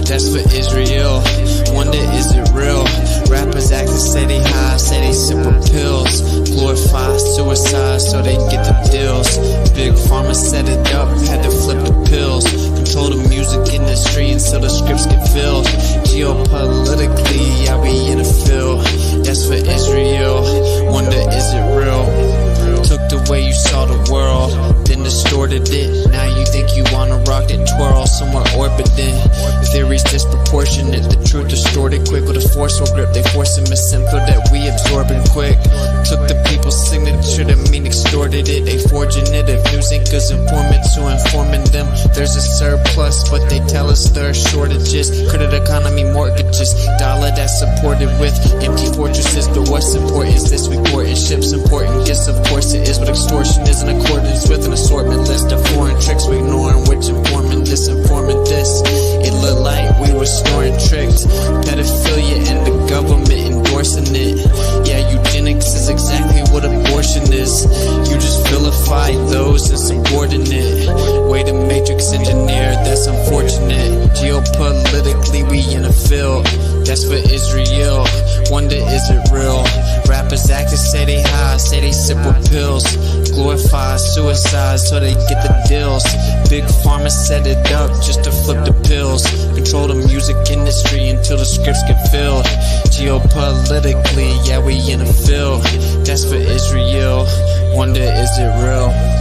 E: That's for Israel. Wonder, is it real? Rappers acting say they high, say they simple pills. Glorify suicide so they get the deals. Big pharma set it up, had to flip the pills. Control the music industry until the scripts get filled. Geopolitically, yeah, we in the field. That's for Israel. Wonder, is it real? Took the way you saw the world, then distorted it. Now you think you wanna rock and twirl, somewhere orbiting. Theories disproportionate, the truth distorted quick with a forceful grip. They force a misinfo that we absorbing quick. Took the people's signature to mean extorted it. They forging it, if news anchors informants who informing them. There's a surplus, but they tell us there are shortages. Credit economy mortgages, dollar that's supported with empty fortresses. But what's important is this report, and ships important. Yes, of course it is, but extortion is in accordance with an assortment list of foreign tricks we ignoring, which informing this, informing this. It looked like we were snoring tricked. Pedophilia and the government endorsing it. Yeah, eugenics is exactly what abortion is. You just vilify those insubordinate. Way to matrix engineer, that's unfortunate. Geopolitically, we in a field. That's for Israel. Wonder, is it real? Rappers acting say they high, say they simple pills. Glorify suicide so they get the deals. Big pharma set it up just to flip the pills. Control the music industry until the scripts get filled. Geopolitically, yeah, we in a field. That's for Israel. Wonder, is it real?